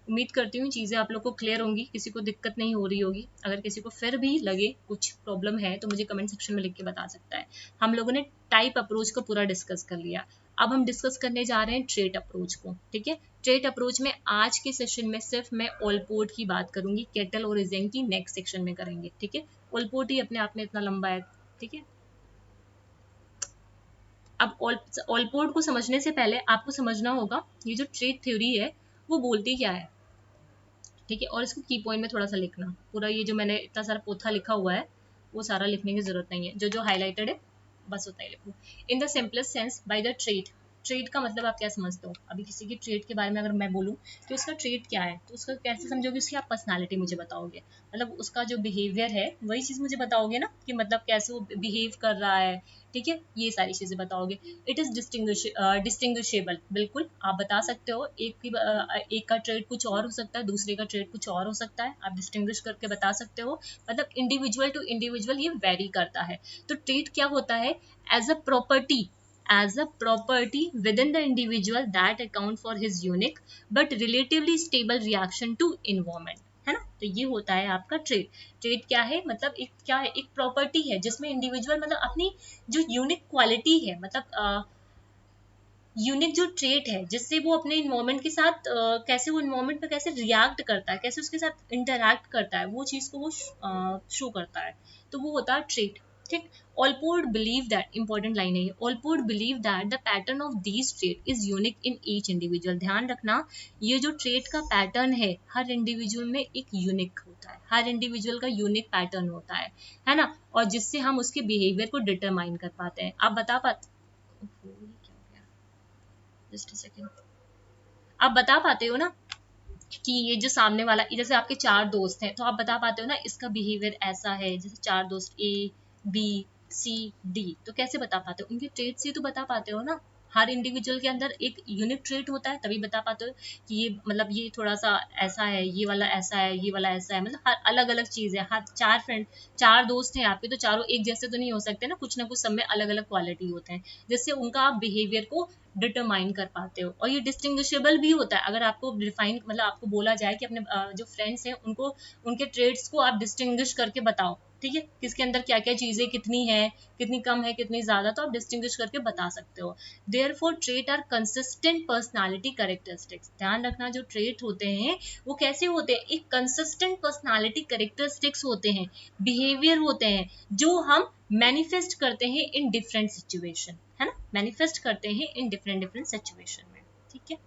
उम्मीद करती हूँ चीज़ें आप लोग को क्लियर होंगी, किसी को दिक्कत नहीं हो रही होगी। अगर किसी को फिर भी लगे कुछ प्रॉब्लम है तो मुझे कमेंट सेक्शन में लिख के बता सकता है। हम लोगों ने टाइप अप्रोच को पूरा डिस्कस कर लिया, अब हम डिस्कस करने जा रहे हैं ट्रेट अप्रोच को, ठीक है। ट्रेट अप्रोच में आज के सेशन में सिर्फ मैं ओलपोर्ट की बात करूंगी, केटल और इजेंग की नेक्स्ट सेक्शन में करेंगे, ठीक है। ओलपोर्ट ही अपने आप में इतना लंबा है, ठीक है। अब ओलपोर्ट को समझने से पहले आपको समझना होगा ये जो ट्रेट थ्योरी है वो बोलती क्या है, ठीक है। और इसको की पॉइंट में थोड़ा सा लिखना, पूरा ये जो मैंने इतना सारा पोथा लिखा हुआ है वो सारा लिखने की जरूरत नहीं है, जो जो हाईलाइटेड है बस उतना ही लिखो। In the simplest sense by the trait, trait का मतलब आप क्या समझते हो, अभी किसी की ट्रेट के बारे में अगर मैं बोलूँ तो उसका ट्रेट क्या है, तो उसका कैसे समझोगे, उसकी आप पर्सनालिटी मुझे बताओगे, मतलब उसका जो बिहेवियर है वही चीज़ मुझे बताओगे ना, कि मतलब कैसे वो बिहेव कर रहा है, ठीक है, ये सारी चीज़ें बताओगे। इट इज़ डिस्टिंग्विशेबल, बिल्कुल आप बता सकते हो, एक का ट्रेड कुछ और हो सकता है, दूसरे का ट्रेड कुछ और हो सकता है, आप डिस्टिंग्विश करके बता सकते हो, मतलब इंडिविजुअल टू इंडिविजुअल ये वेरी करता है। तो ट्रेड क्या होता है, as a property, within the individual that account for his unique but relatively stable reaction to environment, है ना। तो ये होता है आपका ट्रेड। ट्रेड क्या है, मतलब एक क्या है, एक प्रॉपर्टी है जिसमें इंडिविजुअल मतलब अपनी जो यूनिक क्वालिटी है, मतलब यूनिक जो ट्रेट है जिससे वो अपने इन्वायरमेंट के साथ कैसे वो इन्वायरमेंट पर कैसे रिएक्ट करता है, कैसे उसके साथ इंटरैक्ट करता है, वो चीज़ को वो शो करता है, तो वो होता है ट्रेट, ठीक। Allport believe that, important line है ये, Allport believe that the pattern of these trait is unique in each individual। ध्यान रखना ये जो ट्रेट का पैटर्न है हर इंडिविजुअल में एक यूनिक होता है, हर इंडिविजुअल का यूनिक पैटर्न होता है ना, और जिससे हम उसके बिहेवियर को डिटरमाइन कर पाते हैं। आप बता पाते, जस्ट अ सेकेंड, आप बता पाते हो ना कि ये जो सामने वाला, जैसे आपके चार दोस्त हैं तो आप बता पाते हो ना इसका बिहेवियर ऐसा है, जैसे चार दोस्त A B C D, तो कैसे बता पाते हो, उनके ट्रेट से तो बता पाते हो ना, हर इंडिविजुअल के अंदर एक यूनिक ट्रेट होता है, तभी बता पाते हो कि ये मतलब ये थोड़ा सा ऐसा है, ये वाला ऐसा है, ये वाला ऐसा है, मतलब हर अलग अलग चीज है। हर चार दोस्त हैं आपके, तो चारों एक जैसे तो नहीं हो सकते ना कुछ सब में अलग अलग क्वालिटी होते हैं, जिससे उनका आप बिहेवियर को डिटरमाइन कर पाते हो। और ये डिस्टिंग्विशेबल भी होता है, अगर आपको डिफाइन मतलब आपको बोला जाए कि अपने जो फ्रेंड्स हैं उनको उनके ट्रेड्स को आप डिस्टिंग्विश करके बताओ, ठीक है, किसके अंदर क्या क्या चीजें कितनी है, कितनी कम है, कितनी ज्यादा, तो आप डिस्टिंग्विश करके बता सकते हो। Therefore trait are consistent personality characteristics. ध्यान रखना जो ट्रेट होते हैं वो कैसे होते हैं, एक कंसिस्टेंट पर्सनालिटी कैरेक्टरिस्टिक्स होते हैं, बिहेवियर होते हैं, जो हम मैनिफेस्ट करते हैं इन डिफरेंट सिचुएशन, है ना, मैनिफेस्ट करते हैं इन डिफरेंट डिफरेंट सिचुएशन में, ठीक है।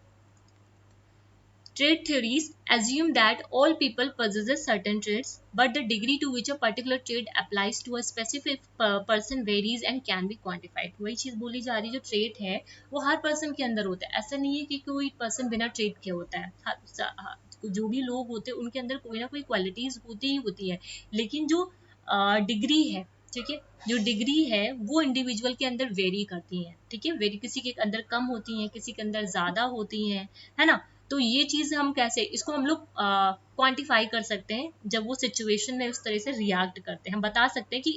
Trait theories assume that all people possess certain traits, but the degree to which a particular trait applies to a specific person varies and can be quantified। वही चीज बोली जा रही है, जो ट्रेट है वो हर पर्सन के अंदर होता है। ऐसा नहीं है कि कोई पर्सन बिना ट्रेट के होता है। जो भी लोग होते हैं उनके अंदर कोई ना कोई क्वालिटीज होती ही होती है, लेकिन जो डिग्री है, ठीक है, जो डिग्री है वो इंडिविजुअल के अंदर वेरी करती है, ठीक है, वेरी किसी के अंदर कम होती है, किसी के अंदर ज्यादा होती है ना। तो ये चीज हम कैसे इसको हम लोग क्वांटिफाई कर सकते हैं, जब वो सिचुएशन में उस तरह से रिएक्ट करते हैं। हम बता सकते हैं कि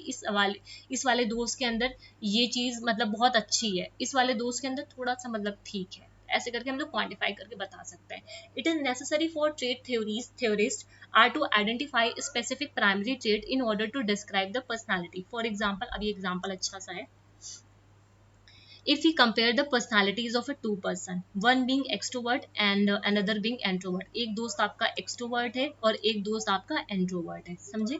इस वाले दोस्त के अंदर ये चीज मतलब बहुत अच्छी है, इस वाले दोस्त के अंदर थोड़ा सा मतलब ठीक है, ऐसे करके हम लोग क्वांटिफाई करके बता सकते हैं। It is necessary for trait theorist are to identify specific primary trait in order to describe the personality. For example, अभी एग्जाम्पल अच्छा सा है, if we compare the personalities of a two person, one being extrovert and another being introvert, एक दोस्त आपका extrovert है और एक दोस्त आपका introvert है, समझे।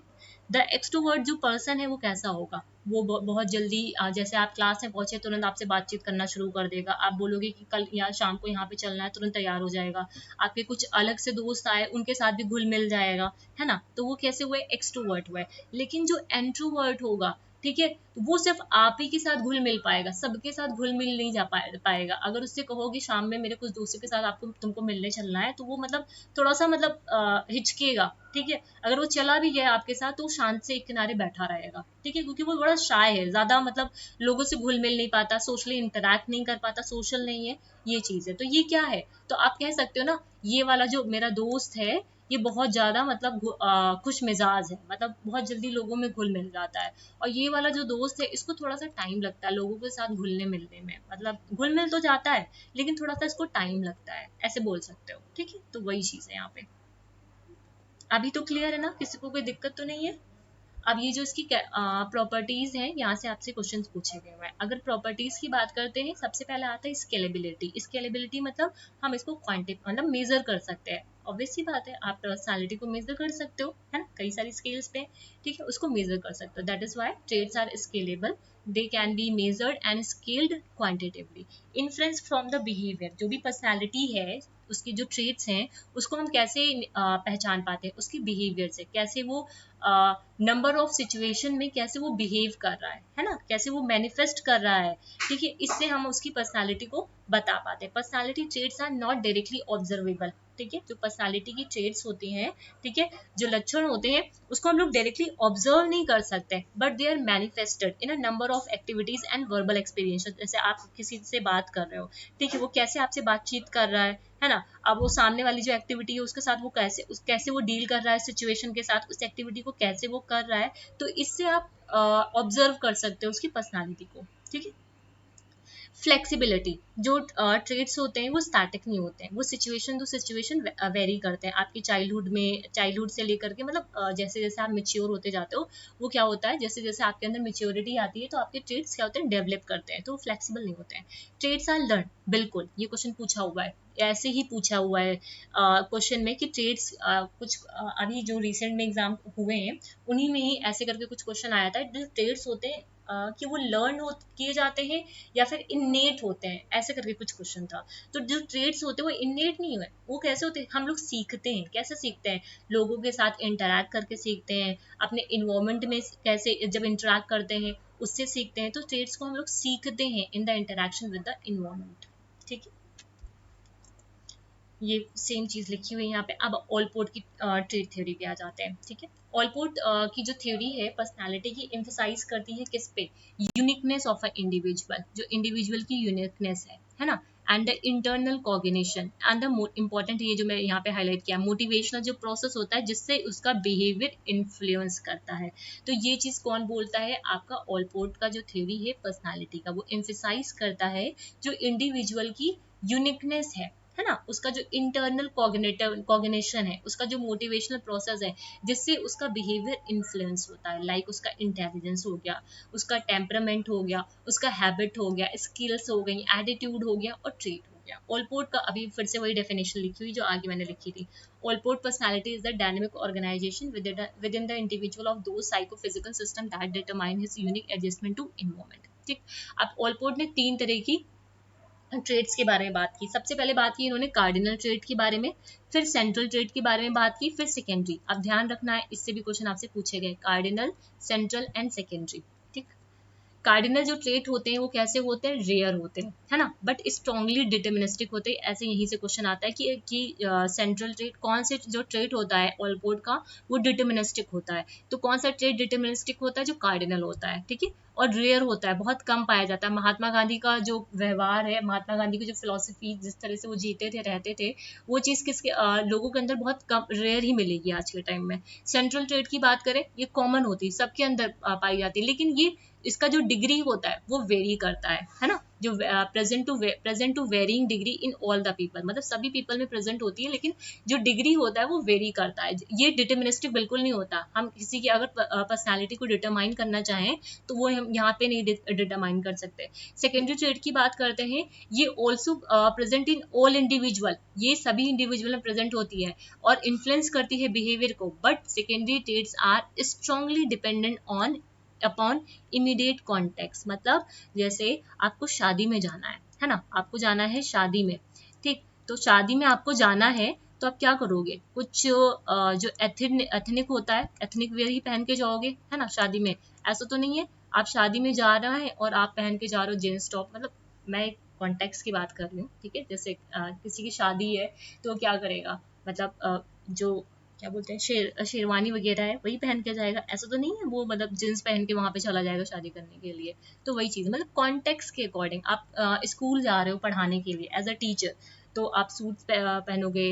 द एक्सट्रोवर्ट जो पर्सन है वो कैसा होगा, वो बहुत जल्दी जैसे आप क्लास में पहुंचे तुरंत आपसे बातचीत करना शुरू कर देगा, आप बोलोगे कि कल या शाम को यहाँ पे चलना है, तुरंत तैयार हो जाएगा। आपके कुछ अलग से दोस्त आए उनके साथ भी घुल मिल जाएगा, है ना, तो वो कैसे हुए, एक्सट्रोवर्ट हुए। लेकिन जो इंट्रोवर्ट होगा, ठीक है, वो सिर्फ आप ही के साथ घुल मिल पाएगा, सबके साथ घुल मिल नहीं जा पाएगा। अगर उससे कहोगे शाम में मेरे कुछ दोस्तों के साथ आपको तुमको मिलने चलना है, तो वो मतलब थोड़ा सा मतलब हिचकेगा, ठीक है। अगर वो चला भी गया आपके साथ तो शांत से एक किनारे बैठा रहेगा, ठीक है, क्योंकि वो बड़ा शाय है, ज्यादा मतलब लोगों से घुल मिल नहीं पाता, सोशली इंटरेक्ट नहीं कर पाता, सोशल नहीं है, ये चीज है। तो ये क्या है, तो आप कह सकते हो ना, ये वाला जो मेरा दोस्त है ये बहुत ज्यादा मतलब खुश मिजाज है, मतलब बहुत जल्दी लोगों में घुल मिल जाता है। और ये वाला जो दोस्त है इसको थोड़ा सा टाइम लगता है लोगों के साथ घुलने मिलने में, मतलब घुल मिल तो जाता है लेकिन थोड़ा सा इसको टाइम लगता है, ऐसे बोल सकते हो, ठीक है। तो वही चीज है यहाँ पे। अभी तो क्लियर है ना, किसी को कोई दिक्कत तो नहीं है। अब ये जो इसकी प्रॉपर्टीज हैं, यहाँ से आपसे क्वेश्चंस पूछे गए हुए हैं। अगर प्रॉपर्टीज की बात करते हैं, सबसे पहले आता है स्केलेबिलिटी। स्केलेबिलिटी मतलब हम इसको मतलब मेजर कर सकते हैं। ऑब्वियस सी बात है, आप पर्सनालिटी को मेजर कर सकते हो, है ना, कई सारी स्केल्स पे, ठीक है, उसको मेजर कर सकते हो। That is why traits are scalable, they can be measured and scaled quantitatively. Influence from the behaviour, जो भी पर्सनालिटी है उसकी जो ट्रेड्स हैं उसको हम कैसे पहचान पाते हैं, उसकी बिहेवियर से, कैसे वो नंबर ऑफ सिचुएशन में कैसे वो बिहेव कर रहा है ना, कैसे वो मैनिफेस्ट कर रहा है, ठीक है, इससे हम उसकी पर्सनालिटी को बता पाते हैं। Personality traits are not directly observable, ठीक है, जो पर्सनालिटी की ट्रेट्स होती हैं, ठीक है, जो लक्षण होते हैं उसको हम लोग डायरेक्टली ऑब्जर्व नहीं कर सकते, but they are manifested in a number of activities and verbal experience. जैसे आप किसी से बात कर रहे हो, ठीक है, वो कैसे आपसे बातचीत कर रहा है ना, अब वो सामने वाली जो एक्टिविटी है उसके साथ वो कैसे वो डील कर रहा है सिचुएशन के साथ, उस एक्टिविटी को कैसे वो कर रहा है, तो इससे आप ऑब्जर्व कर सकते हो उसकी पर्सनालिटी को, ठीक है। फ्लेक्सिबिलिटी, जो ट्रेड्स होते हैं वो स्टैटिक नहीं होते हैं, वो सिचुएशन टू सिचुएशन वेरी करते हैं। आपकी चाइल्डहुड से लेकर के मतलब जैसे जैसे आप मेच्योर होते जाते हो, वो क्या होता है, जैसे जैसे आपके अंदर मेच्योरिटी आती है तो आपके ट्रेड्स क्या होते हैं, डेवलप करते हैं, तो फ्लेक्सिबल नहीं होते हैं। ट्रेड्स आर लर्न, बिल्कुल ये क्वेश्चन पूछा हुआ है, ऐसे ही पूछा हुआ है क्वेश्चन में कि ट्रेड्स कुछ अभी जो रिसेंट में एग्जाम हुए हैं उन्हीं में ही ऐसे करके कुछ क्वेश्चन आया था। जो ट्रेड्स होते हैं कि वो लर्न किए जाते हैं या फिर इन्नेट होते हैं, ऐसे करके कुछ क्वेश्चन था। तो जो ट्रेड्स होते हैं वो इन्नेट नहीं हुए, वो कैसे होते हैं, हम लोग सीखते हैं। कैसे सीखते हैं, लोगों के साथ इंटरेक्ट करके सीखते हैं, अपने इन्वायरमेंट में कैसे जब इंटरेक्ट करते हैं उससे सीखते हैं। तो ट्रेड्स को हम लोग सीखते हैं in the interaction with the environment, ठीक है। ये सेम चीज लिखी हुई है यहाँ पे। अब ऑलपोर्ट की ट्रेट थ्योरी पे आ जाते हैं, ठीक है। ऑलपोर्ट की जो थ्योरी है पर्सनालिटी की, एम्फसाइज करती है किस पे, यूनिकनेस ऑफ अ इंडिविजुअल, जो इंडिविजुअल की यूनिकनेस है ना, and the internal coordination and the important, ये जो मैं यहाँ पे हाईलाइट किया, मोटिवेशनल जो प्रोसेस होता है जिससे उसका बिहेवियर इन्फ्लुएंस करता है। तो ये चीज कौन बोलता है, आपका ऑलपोर्ट का जो थ्योरी है पर्सनालिटी का, वो एम्फसाइज करता है जो इंडिविजुअल की यूनिकनेस है ना, उसका जो इंटरनल कॉग्निशन है, उसका जो मोटिवेशनल प्रोसेस है जिससे उसका बिहेवियर इन्फ्लुएंस होता है, लाइक उसका इंटेलिजेंस हो गया, उसका टेम्परामेंट हो गया, उसका हैबिट हो गया, स्किल्स हो गई, एटीट्यूड हो गया और ट्रीट हो गया। ऑलपोर्ट का अभी फिर से वही डेफिनेशन लिखी हुई जो आगे मैंने लिखी थी। Allport personality is the dynamic organization within the individual of those psychophysical system that determine his unique adjustment to environment. ठीक, अब ऑलपोर्ट ने 3 तरह की ट्रेड्स के बारे में बात की। सबसे पहले बात की इन्होंने कार्डिनल ट्रेड के बारे में, फिर सेंट्रल ट्रेड के बारे में बात की, फिर सेकेंडरी। अब ध्यान रखना है, इससे भी क्वेश्चन आपसे पूछे गए, कार्डिनल, सेंट्रल एंड सेकेंडरी। ठीक, कार्डिनल जो ट्रेट होते हैं वो कैसे होते हैं, रेयर होते हैं, है ना, बट स्ट्रांगली डिटर्मिनिस्टिक होते हैं। ऐसे यहीं से क्वेश्चन आता है कि सेंट्रल ट्रेट, कौन से जो ट्रेट होता है ऑलपोर्ट का, वो डिटर्मिनिस्टिक होता है। तो कौन सा ट्रेट डिटर्मिनिस्टिक होता है, जो कार्डिनल होता है, ठीक है, और रेयर होता है, बहुत कम पाया जाता है। महात्मा गांधी का जो व्यवहार है, महात्मा गांधी की जो फिलोसफी, जिस तरह से वो जीते थे, रहते थे, वो चीज़ किसके लोगों के अंदर बहुत कम, रेयर ही मिलेगी आज के टाइम में। सेंट्रल ट्रेट की बात करें, ये कॉमन होती है, सबके अंदर पाई जाती है, लेकिन ये इसका जो डिग्री होता है वो वेरी करता है ना, जो present to varying degree in all the people, मतलब सभी पीपल में प्रेजेंट होती है, लेकिन जो डिग्री होता है वो वेरी करता है। ये डिटर्मिनिस्टिक बिल्कुल नहीं होता। हम किसी की अगर पर्सनालिटी को डिटरमाइन करना चाहें तो वो हम यहाँ पे नहीं डिटरमाइन कर सकते। सेकेंडरी ट्रेड की बात करते हैं, ये also present in all individual, ये सभी इंडिविजुअल में प्रेजेंट होती है और इन्फ्लुएंस करती है बिहेवियर को, but secondary traits are strongly dependent on upon immediate context. मतलब जैसे आपको शादी में जाना है ना, आपको जाना है शादी में, ठीक, तो शादी में आपको जाना है तो आप क्या करोगे, कुछ जो एथनिक होता है, एथनिक वेयर ही पहन के जाओगे, है ना, शादी में। ऐसा तो नहीं है आप शादी में जा रहा है और आप पहन के जा रहे हो जींस टॉप, मतलब मैं कॉन्टेक्स्ट की बात कर रही हूँ, ठीक है। जैसे किसी की शादी है तो क्या करेगा, मतलब जो क्या बोलते हैं, शेरवानी वगैरह है वही पहन के जाएगा। ऐसा तो नहीं है वो मतलब जींस पहन के वहां पे चला जाएगा शादी करने के लिए। तो वही चीज, मतलब कॉन्टेक्स्ट के अकॉर्डिंग आप स्कूल जा रहे हो पढ़ाने के लिए एज अ टीचर, तो आप सूट पहनोगे,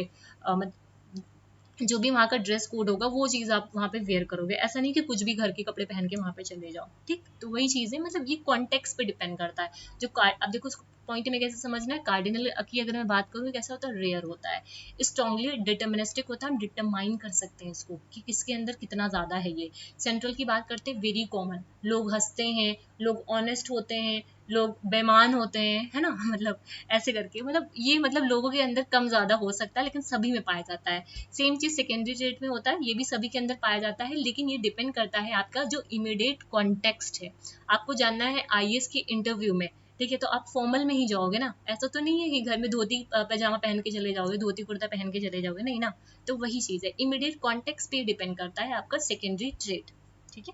जो भी वहाँ का ड्रेस कोड होगा वो चीज़ आप वहाँ पे वेयर करोगे। ऐसा नहीं कि कुछ भी घर के कपड़े पहन के वहाँ पे चले जाओ, ठीक। तो वही चीज़ है, मतलब ये कॉन्टेक्स्ट पे डिपेंड करता है। जो अब देखो पॉइंट में कैसे समझना है, कार्डिनल की अगर मैं बात करूँ कैसा होता है, रेयर होता है, स्ट्रांगली डिटर्मिनिस्टिक होता है, हम डिटरमाइन कर सकते हैं इसको कि किसके अंदर कितना ज़्यादा है ये। सेंट्रल की बात करते हैं, वेरी कॉमन, लोग हंसते हैं, लोग ऑनेस्ट होते हैं, लोग बेईमान होते हैं, है ना मतलब ऐसे करके, मतलब ये मतलब लोगों के अंदर कम ज़्यादा हो सकता है लेकिन सभी में पाया जाता है। सेम चीज सेकेंडरी ट्रेड में होता है, ये भी सभी के अंदर पाया जाता है, लेकिन ये डिपेंड करता है आपका जो इमीडिएट कॉन्टेक्स्ट है। आपको जानना है आईएएस के इंटरव्यू में, ठीक है, तो आप फॉर्मल में ही जाओगे ना, ऐसा तो नहीं है कि घर में धोती पैजामा पहन के चले जाओगे, धोती कुर्ता पहन के चले जाओगे, नहीं ना। तो वही चीज है, इमीडिएट कॉन्टेक्स्ट पे डिपेंड करता है आपका सेकेंडरी ट्रेड, ठीक है।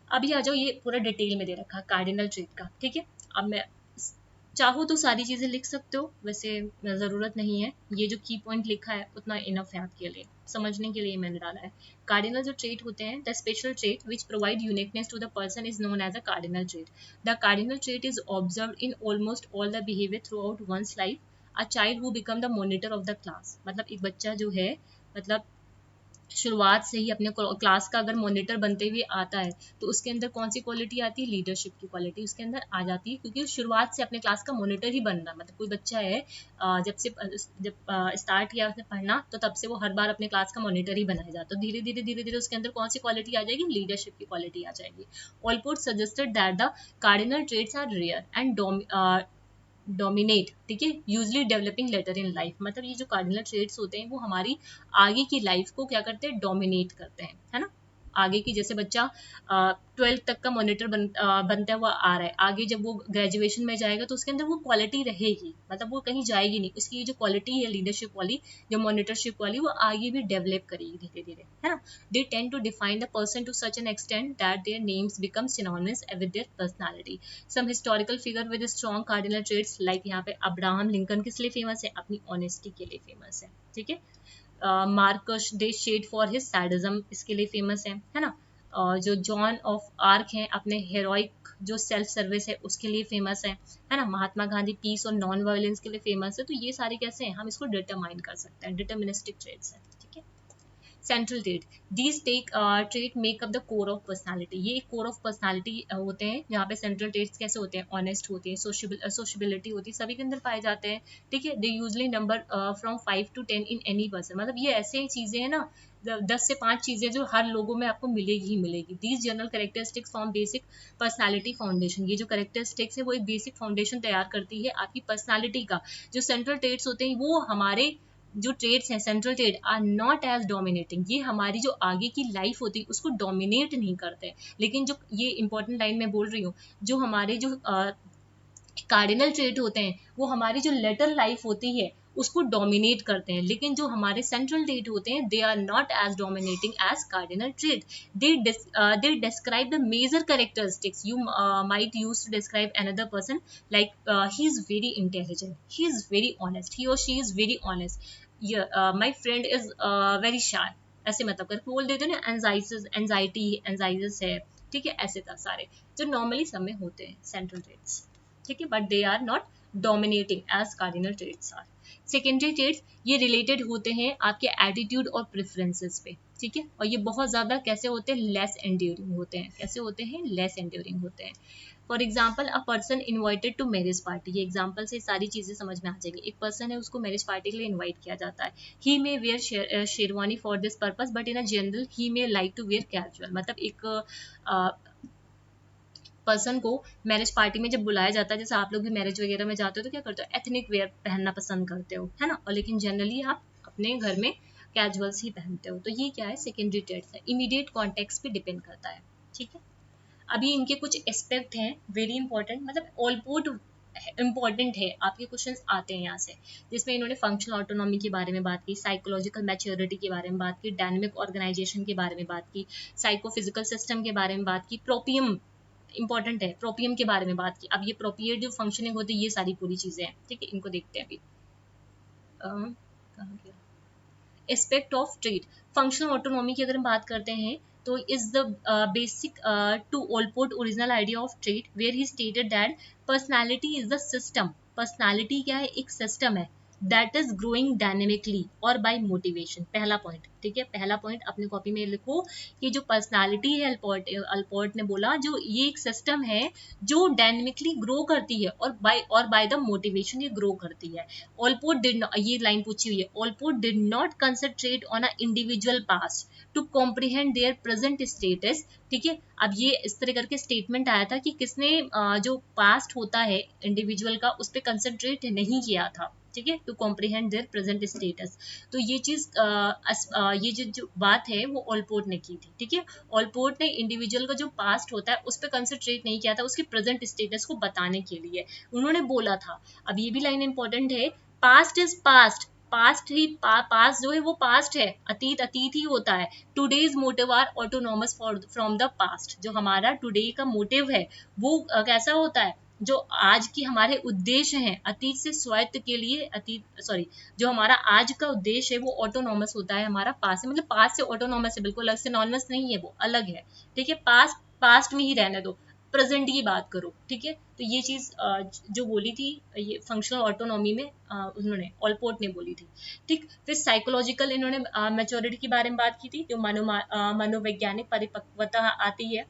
अभी आ जाओ, ये पूरा डिटेल में दे रखा कार्डिनल ट्रेड का, ठीक है। अब मैं चाहो तो सारी चीजें लिख सकते हो, वैसे जरूरत नहीं है, ये जो की पॉइंट लिखा है उतना इनफ है आपके लिए, समझने के लिए मैंने डाला है। कार्डिनल जो ट्रेट होते हैं, the special trait which provide uniqueness to the person is known as a cardinal trait. The cardinal trait is observe in almost all the behaviour throughout one's life. A child who become the monitor of the class, मतलब एक बच्चा जो है, मतलब शुरुआत से ही अपने class का अगर मॉनिटर बनते हुए आता है तो उसके अंदर कौन सी क्वालिटी आती है, लीडरशिप की क्वालिटी उसके अंदर आ जाती है, क्योंकि शुरुआत से अपने क्लास का मॉनिटर ही बन रहा है। मतलब कोई बच्चा है जब स्टार्ट किया उसने पढ़ना तो तब से वो हर बार अपने क्लास का मॉनिटर ही बनाया जाता है। धीरे धीरे उसके अंदर कौन सी क्वालिटी आ जाएगी, लीडरशिप की क्वालिटी आ जाएगी। Allport suggested that the cardinal traits are rare and dominate, ठीक है, usually developing later in life. मतलब ये जो कार्डिनल ट्रेट्स होते हैं वो हमारी आगे की लाइफ को क्या करते हैं, डोमिनेट करते हैं, है ना। आगे की, जैसे बच्चा 12th तक का मॉनिटर बनता हुआ आ रहा है, आगे जब वो ग्रेजुएशन में जाएगा तो उसके अंदर वो क्वालिटी रहेगी, मतलब वो कहीं जाएगी नहीं, उसकी जो क्वालिटी है लीडरशिप वाली, जो मॉनिटरशिप वाली, वो आगे भी डेवलप करेगी धीरे धीरे, है ना। They tend to define the person to such an extent that their names become synonymous with their personality. Some historical figure with strong cardinal traits, like यहाँ पे अब्राहम लिंकन किस लिए फेमस है, अपनी ऑनेस्टी के लिए फेमस है, ठीक है। Marquis de Sade for his sadism, इसके लिए फेमस है ना। जो जॉन ऑफ आर्क हैं, अपने हेरोइक जो सेल्फ सर्विस है उसके लिए फेमस है ना। महात्मा गांधी पीस और नॉन वायलेंस के लिए फेमस है। तो ये सारे कैसे हैं, हम इसको डिटरमाइन कर सकते हैं, डिटर्मिनिस्टिक ट्रेट्स हैं, ठीक है। Central trait, these take trait make up the core of personality, ये एक कोर ऑफ पर्सनालिटी होते हैं, जहाँ पे सेंट्रल ट्रेट्स कैसे होते हैं, ऑनेस्ट होते हैं, सोशबिलिटी होती है, सभी के अंदर पाए जाते हैं, ठीक है। They usually number from 5 to 10 in any person, मतलब ये ऐसे चीजें हैं ना, 10 से 5 चीजें जो हर लोगों में आपको मिलेगी ही मिलेगी। These general characteristics form basic personality foundation, ये जो कैरेक्टरिस्टिक्स है वो एक बेसिक फाउंडेशन तैयार करती है आपकी पर्सनालिटी का। जो सेंट्रल ट्रेट्स होते हैं वो हमारे जो ट्रेड्स हैं, central trait are not as dominating, ये हमारी जो आगे की लाइफ होती है उसको डोमिनेट नहीं करते, लेकिन जो ये इंपॉर्टेंट लाइन मैं बोल रही हूँ, जो हमारे जो कार्डिनल ट्रेट होते हैं वो हमारी जो लेटर लाइफ होती है उसको डोमिनेट करते हैं, लेकिन जो हमारे सेंट्रल ट्रेट होते हैं they are not as dominating as cardinal trait. They describe the major characteristics you might use to describe another person, like he is very intelligent, he is very honest, he और she is very honest, my friend is very shy, ऐसे मतलब करके बोल देते हैं ना। Anxieties है, ठीक है, ऐसे था सारे जो नॉर्मली सब में होते हैं सेंट्रल ट्रेट्स, ठीक है, but they are not dominating as cardinal traits are. Secondary traits ये रिलेटेड होते हैं आपके एटीट्यूड और प्रेफरेंसेस पे, ठीक है, और ये बहुत ज्यादा कैसे होते हैं, लेस एंड्यूरिंग होते हैं, कैसे होते हैं, लेस एंड्यूरिंग होते हैं। For example a person invited to marriage party, ये एग्जाम्पल से सारी चीजें समझ में आ जाएगी। एक पर्सन है, उसको मैरिज पार्टी के लिए इन्वाइट किया जाता है, he may wear sherwani for this purpose but in a general he may like to wear casual, मतलब एक पर्सन को मैरिज पार्टी में जब बुलाया जाता है, जैसे आप लोग भी मैरिज वगैरह में जाते हो तो क्या करते हो, एथनिक वेयर पहनना पसंद करते हो, है ना, और लेकिन जनरली आप अपने घर में कैजुअल्स ही पहनते हो। तो ये क्या है, सेकेंडरी ट्रेट्स है, इमीडिएट कॉन्टेक्स्ट पे डिपेंड करता है, ठीक है। अभी इनके कुछ एस्पेक्ट हैं वेरी इंपॉर्टेंट, मतलब ऑलपोर्ट इंपॉर्टेंट है, आपके क्वेश्चंस आते हैं यहाँ से, जिसमें इन्होंने फंक्शनल ऑटोनॉमी के बारे में बात की, साइकोलॉजिकल मैच्योरिटी के बारे में बात की, डायनेमिक ऑर्गेनाइजेशन के बारे में बात की, साइकोफिजिकल सिस्टम के बारे में बात की, प्रोपियम इंपॉर्टेंट है, प्रोपियम के बारे में बात की। अब ये प्रोपिएट जो फंक्शनिंग होती है, ये सारी पूरी चीजें हैं, ठीक है, इनको देखते हैं अभी। कहाँ गया, aspect of trait, functional autonomy की अगर हम बात करते हैं तो is the basic to Allport original idea of trait where he stated that personality is the system, personality क्या है, एक सिस्टम है, दैट इज ग्रोइंग डायनेमिकली और बाय मोटिवेशन, पहला पॉइंट, ठीक है, पहला पॉइंट अपने कॉपी में लिखो कि जो पर्सनालिटी है, अल्पोर्ट ने बोला जो ये एक सिस्टम है जो डायनेमिकली ग्रो करती है और बाय द मोटिवेशन ये ग्रो करती है। Allport did not, ये लाइन पूछी हुई है, Allport did not concentrate on an individual past to comprehend their present status, ठीक है। अब ये इस तरह करके स्टेटमेंट आया था कि किसने जो पास्ट होता है इंडिविजुअल का उस पर कंसंट्रेट नहीं किया था, ठीक है, to comprehend their present status. तो ये चीज ये जो बात है वो ऑलपोर्ट ने की थी, ठीक है। ऑलपोर्ट ने इंडिविजुअल का जो पास्ट होता है उस पर कंसंट्रेट नहीं किया था, उसके प्रेजेंट स्टेटस को बताने के लिए उन्होंने बोला था। अब ये भी लाइन इंपॉर्टेंट है, past is past, past he past जो है वो पास्ट है, अतीत अतीत ही होता है। Today's motive are autonomous from the past, जो हमारा टुडे का मोटिव है वो कैसा होता है, जो आज की हमारे उद्देश्य हैं अतीत से स्वायत्त के लिए, अतीत सॉरी जो हमारा आज का उद्देश्य है वो ऑटोनॉमस होता है, हमारा पास है, मतलब पास से ऑटोनॉमस है, बिल्कुल अलग से नॉनमस नहीं है, वो अलग है, ठीक है। पास्ट पास्ट में ही रहने दो, प्रेजेंट की बात करो, ठीक है। तो ये चीज जो बोली थी ये फंक्शनल ऑटोनॉमी में उन्होंने ऑलपोर्ट ने बोली थी, ठीक। फिर साइकोलॉजिकल इन्होंने मैच्योरिटी के बारे में बात की थी, जो मनोवैज्ञानिक परिपक्वता आती है,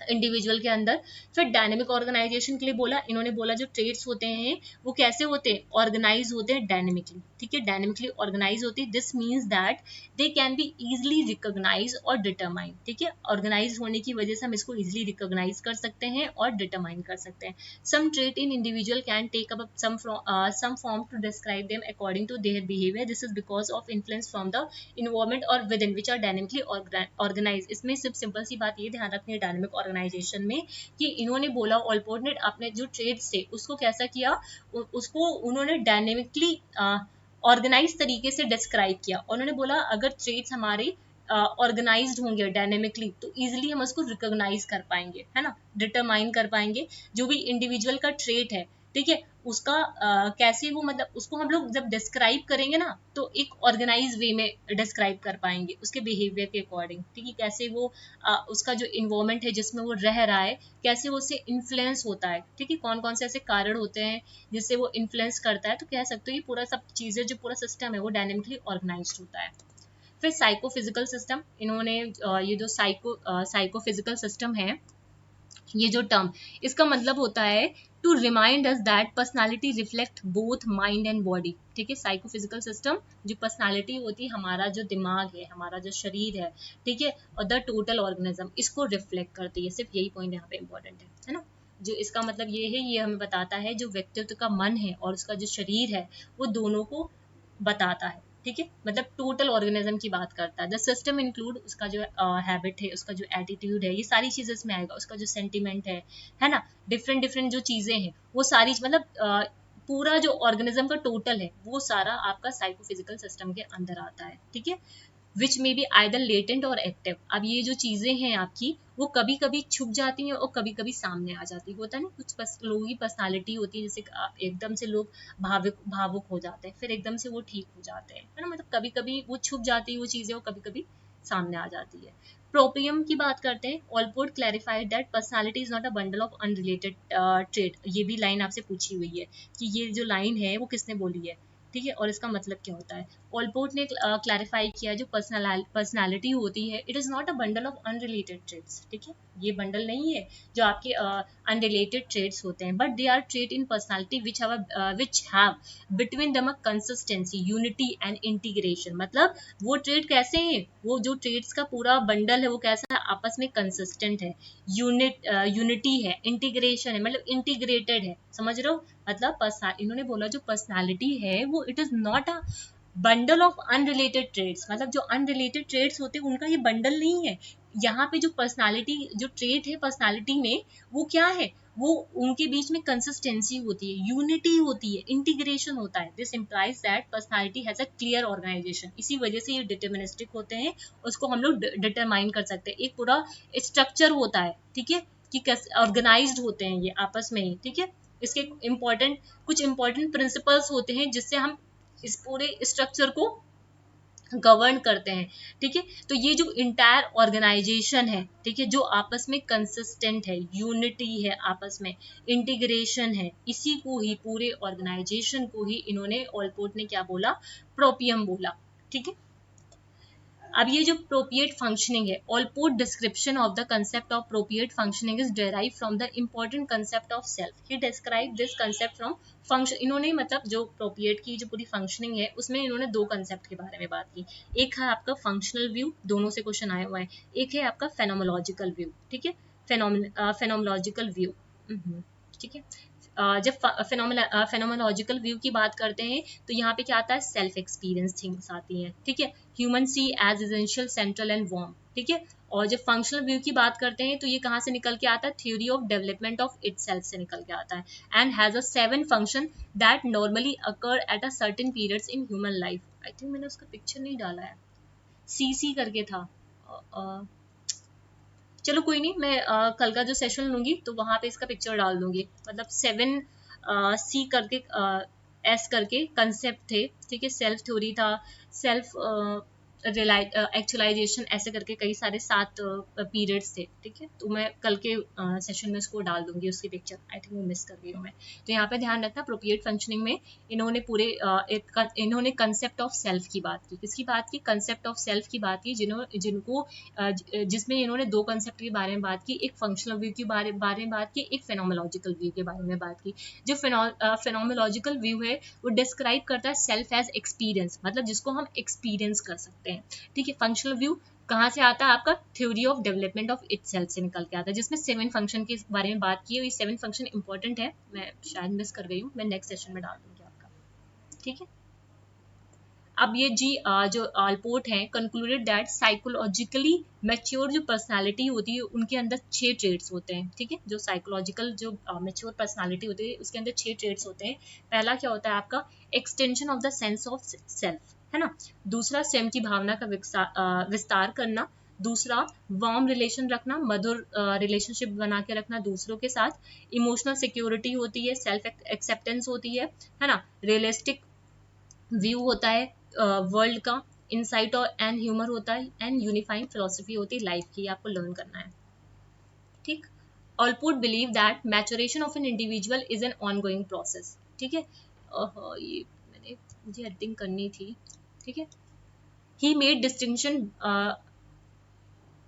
इंडिविजुअल के अंदर। फिर डायनेमिक ऑर्गेनाइजेशन के लिए बोला, इन्होंने बोला जो ट्रेड्स होते हैं वो कैसे होते हैं, ऑर्गेनाइज होते हैं डायनेमिकली, ठीक है, डायनेमिकली ऑर्गेनाइज होती है। This means that they can be easily recognize और डिटरमाइन, ठीक है, ऑर्गेनाइज होने की वजह से हम इसको इजिली रिकॉग्नाइज कर सकते हैं और डिटरमाइन कर सकते हैं। Some trait in individual can take up some form to describe them according to their behavior. This is because of influence from the environment or within which are dynamically organized. इसमें सिर्फ simple सी बात ये ध्यान रखनी है dynamic organisation में कि इन्होंने बोला ऑलपोर्ट ने अपने जो ट्रेड्स थे उसको कैसा किया, उसको उन्होंने डायनेमिकली ऑर्गेनाइज तरीके से डिस्क्राइब किया। उन्होंने बोला अगर ट्रेड्स हमारे ऑर्गेनाइज्ड होंगे डायनेमिकली तो इजिली हम उसको रिकॉग्नाइज कर पाएंगे, है ना, डिटरमाइन कर पाएंगे जो भी इंडिविजुअल का ट्रेट है, ठीक है, उसका कैसे वो मतलब उसको हम लोग जब डिस्क्राइब करेंगे ना तो एक ऑर्गेनाइज वे में डिस्क्राइब कर पाएंगे उसके बिहेवियर के अकॉर्डिंग, ठीक है, कैसे वो उसका जो इन्वायरमेंट है जिसमें वो रह रहा है कैसे वो उससे इन्फ्लुएंस होता है, ठीक है, कौन कौन से ऐसे कारण होते हैं जिससे वो इन्फ्लुएंस करता है। तो कह सकते हो ये पूरा सब चीज़ें जो पूरा सिस्टम है वो डायनेमिकली ऑर्गेनाइज्ड होता है। फिर साइकोफिजिकल सिस्टम, इन्होंने ये जो साइकोफिजिकल सिस्टम है, ये जो टर्म इसका मतलब होता है to remind us that personality reflect both mind and body, ठीक है, साइकोफिजिकल सिस्टम जो पर्सनालिटी होती है, हमारा जो दिमाग है, हमारा जो शरीर है, ठीक है, और द टोटल ऑर्गेनिज्म इसको रिफ्लेक्ट करती है। सिर्फ यही पॉइंट यहाँ पे इंपॉर्टेंट है ना, जो इसका मतलब ये है, ये हमें बताता है जो व्यक्तित्व का मन है और उसका जो शरीर है वो दोनों को बताता है, ठीक है, मतलब टोटल ऑर्गेनिज्म की बात करता है। द सिस्टम इंक्लूड उसका जो हैबिट है, उसका जो एटीट्यूड है, ये सारी चीजें इसमें आएगा, उसका जो सेंटिमेंट है ना, डिफरेंट डिफरेंट जो चीजें हैं वो सारी मतलब पूरा जो ऑर्गेनिज्म का टोटल है वो सारा आपका साइकोफिजिकल सिस्टम के अंदर आता है, ठीक है, विच में बी आइदर लेटेंट और एक्टिव। अब ये जो चीजें हैं आपकी वो कभी कभी छुप जाती हैं और कभी कभी सामने आ जाती है, होता है ना, कुछ लोगों की पर्सनालिटी होती है जैसे एकदम से लोग भावुक हो जाते हैं फिर एकदम से वो ठीक हो जाते हैं, है ना, मतलब कभी कभी वो छुप जाती है वो चीजें और कभी कभी सामने आ जाती है। प्रोपियम की बात करते हैं, Allport clarified that personality is not a bundle of unrelated trait. ये भी लाइन आपसे पूछी हुई है कि ये जो लाइन है वो किसने बोली है, ठीक है, और इसका मतलब क्या होता है। ऑलपोर्ट ने क्लैरिफाई किया जो पर्सनालिटी होती है it is not a bundle of unrelated traits, ठीक है, ये बंडल नहीं है जो आपके अनरिलेटेड ट्रेट्स होते हैं, but they are trait in personality which have between them a consistency unity and integration. मतलब वो ट्रेट कैसे हैं, वो जो ट्रेट्स का पूरा बंडल है वो कैसा है, आपस में कंसिस्टेंट है, यूनिटी है, इंटीग्रेशन है, मतलब इंटीग्रेटेड है, समझ रहे हो, मतलब इन्होंने बोला जो पर्सनालिटी है वो it is not a bundle of unrelated traits, मतलब जो अनरिलेटेड ट्रेड्स होते हैं उनका ये बंडल नहीं है। यहाँ पे जो पर्सनालिटी जो ट्रेट है पर्सनालिटी में वो क्या है, वो उनके बीच में कंसिस्टेंसी होती है, यूनिटी होती है, इंटीग्रेशन होता है। This implies that personality has a clear organization, इसी वजह से ये डिटर्मिनिस्टिक होते हैं, उसको हम लोग डिटरमाइन कर सकते हैं, एक पूरा स्ट्रक्चर होता है, ठीक है, कि ऑर्गेनाइज्ड होते हैं ये आपस में ही, ठीक है, इसके कुछ इंपॉर्टेंट प्रिंसिपल्स होते हैं जिससे हम इस पूरे स्ट्रक्चर को गवर्न करते हैं, ठीक है। तो ये जो इंटायर ऑर्गेनाइजेशन है, ठीक है, जो आपस में कंसिस्टेंट है, यूनिटी है, आपस में इंटीग्रेशन है, इसी को ही पूरे ऑर्गेनाइजेशन को ही इन्होंने ऑलपोर्ट ने क्या बोला, प्रोपियम बोला, ठीक है। अब ये जो प्रोपिएट फंक्शनिंग है, Allport description of the concept of propriate functioning is derive from the important concept of self. He describe this concept from function, इन्होंने मतलब जो प्रोपिएट की जो पूरी फंक्शनिंग है उसमें इन्होंने दो कंसेप्ट के बारे में बात की। एक है आपका फंक्शनल व्यू, दोनों से क्वेश्चन आया हुआ है, एक है आपका फेनोमोलॉजिकल व्यू, ठीक है, फेनोमोलॉजिकल व्यू, ठीक है। जब फेनोमेनोलॉजिकल व्यू की बात करते हैं तो यहाँ पे क्या आता है, सेल्फ एक्सपीरियंस थिंग्स आती हैं, ठीक है, human see as essential central and warm, ठीक है। और जब फंक्शनल व्यू की बात करते हैं तो ये कहाँ से निकल के आता है, theory of development of itself से निकल के आता है, and has a 7 function that normally occur at a certain periods in human life. I think मैंने उसका पिक्चर नहीं डाला है, सी करके था, चलो कोई नहीं, मैं कल का जो सेशन लूंगी तो वहां पे इसका पिक्चर डाल दूंगी। मतलब 7 सी करके एस करके कंसेप्ट थे, ठीक है, सेल्फ थ्योरी था, सेल्फ एक्चुअलाइजेशन, ऐसे करके कई सारे 7 पीरियड्स थे, ठीक है। तो मैं कल के सेशन में उसको डाल दूंगी, उसकी पिक्चर, आई थिंक वो मिस कर गई हूँ मैं। तो यहाँ पे ध्यान रखना, अप्रोप्रिएट फंक्शनिंग में इन्होंने इन्होंने कंसेप्ट ऑफ सेल्फ की बात की। किसकी बात की? कंसेप्ट ऑफ सेल्फ की बात की, जिसमें इन्होंने दो कंसेप्ट के बारे में बात की, एक फंक्शनल व्यू के बारे में बात की, एक फेनोमोलॉजिकल व्यू के बारे में बात की। जो फेनोमोलॉजिकल व्यू है वो डिस्क्राइब करता है सेल्फ एज एक्सपीरियंस, मतलब जिसको हम एक्सपीरियंस कर सकते हैं, ठीक है। फंक्शनल व्यू कहाँ से आता है? आपका theory of development of itself से निकल के आता है, जिसमें 7 फंक्शन के बारे में बात की है। ये 7 फंक्शन इंपॉर्टेंट है, मैं शायद मिस कर गई हूँ, मैं नेक्स्ट सेशन में डाल दूंगी आपका, ठीक है। अब ये जो आलपोर्ट है, कंक्लूडेड दैट साइकोलॉजिकली मैच्योर जो पर्सनालिटी होती है उनके अंदर 6 ट्रेड्स होते हैं, ठीक है। जो साइकोलॉजिकल जो मैच्योर पर्सनालिटी होती है उसके अंदर 6 ट्रेड्स होते हैं। पहला क्या होता है आपका? Extension of the sense of self, है ना। दूसरा, स्वयं की भावना का विस्तार करना। दूसरा, वार्म रिलेशन रखना, मधुर रिलेशनशिप बना के रखना दूसरों के साथ। इमोशनल सिक्योरिटी होती है, सेल्फ एक्सेप्टेंस होती है ना। रियलिस्टिक व्यू होता है वर्ल्ड का, इनसाइट और एंड ह्यूमर होता है, एंड यूनिफाइंग फिलोसफी होती है लाइफ की, आपको लर्न करना है, ठीक। Allport believe that maturation of an individual is an ongoing process, ठीक है। ये मुझे एडिटिंग करनी थी, ठीक है। He made distinction,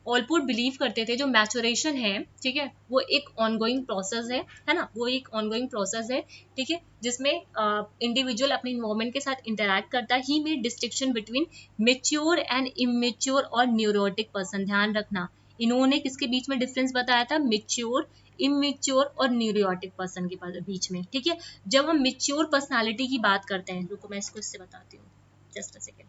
Allport believe करते थे जो मैचुरेशन है, ठीक है, वो एक ऑनगोइंग प्रोसेस है ना, वो एक ऑनगोइंग प्रोसेस है, ठीक है, जिसमें इंडिविजुअल अपने इन्वायरमेंट के साथ इंटरैक्ट करता है। He made distinction between mature and immature और न्यूरोटिक पर्सन। ध्यान रखना, इन्होंने किसके बीच में डिफरेंस बताया था? मेच्योर, इमेच्योर और न्यूरोटिक पर्सन के बीच में, ठीक है। जब हम मेच्योर पर्सनालिटी की बात करते हैं, रुको मैं इसको इससे बताती हूँ, जस्ट अ सेकेंड।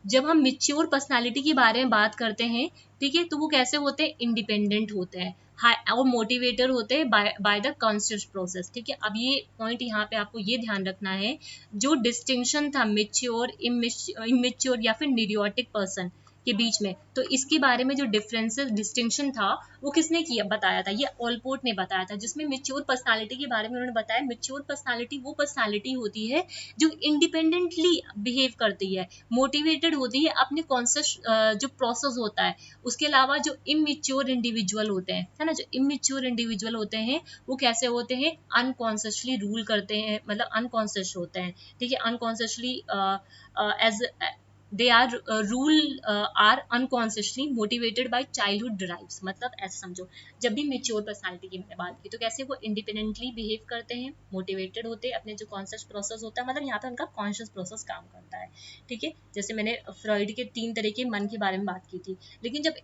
जब हम मिच्योर पर्सनालिटी के बारे में बात करते हैं, ठीक है, तो वो कैसे होते हैं? इंडिपेंडेंट होते हैं और मोटिवेटर होते हैं बाय द कॉन्शियस प्रोसेस, ठीक है। अब ये पॉइंट यहाँ पे आपको ये ध्यान रखना है, जो डिस्टिंक्शन था मिच्योर, इमेच्योर या फिर न्यूरोटिक पर्सन के बीच में, तो इसके बारे में जो डिफरेंसेस डिस्टिंक्शन था वो किसने किया, बताया था? ये ऑलपोर्ट ने बताया था, जिसमें मेच्योर पर्सनालिटी के बारे में उन्होंने बताया मेच्योर पर्सनालिटी वो पर्सनालिटी होती है जो इंडिपेंडेंटली बिहेव करती है, मोटिवेटेड होती है, अपने कॉन्शियस जो प्रोसेस होता है। उसके अलावा जो इमेच्योर इंडिविजुअल होते हैं, है ना, जो इमेच्योर इंडिविजुअल होते हैं वो कैसे होते हैं? अनकॉन्शियसली रूल करते हैं, मतलब अनकॉन्शियस होते हैं, ठीक है। Unconsciously as they are rule are unconsciously motivated by childhood drives, मतलब ऐसे समझो, जब भी मेच्योर पर्सनालिटी की मैंने बात की तो कैसे वो इंडिपेंडेंटली बिहेव करते हैं, मोटिवेटेड होते हैं, अपने जो कॉन्शियस प्रोसेस होता है, मतलब यहाँ पे उनका कॉन्शियस प्रोसेस काम करता है, ठीक है। जैसे मैंने फ्रॉइड के 3 तरह के मन के बारे में बात की थी, लेकिन जब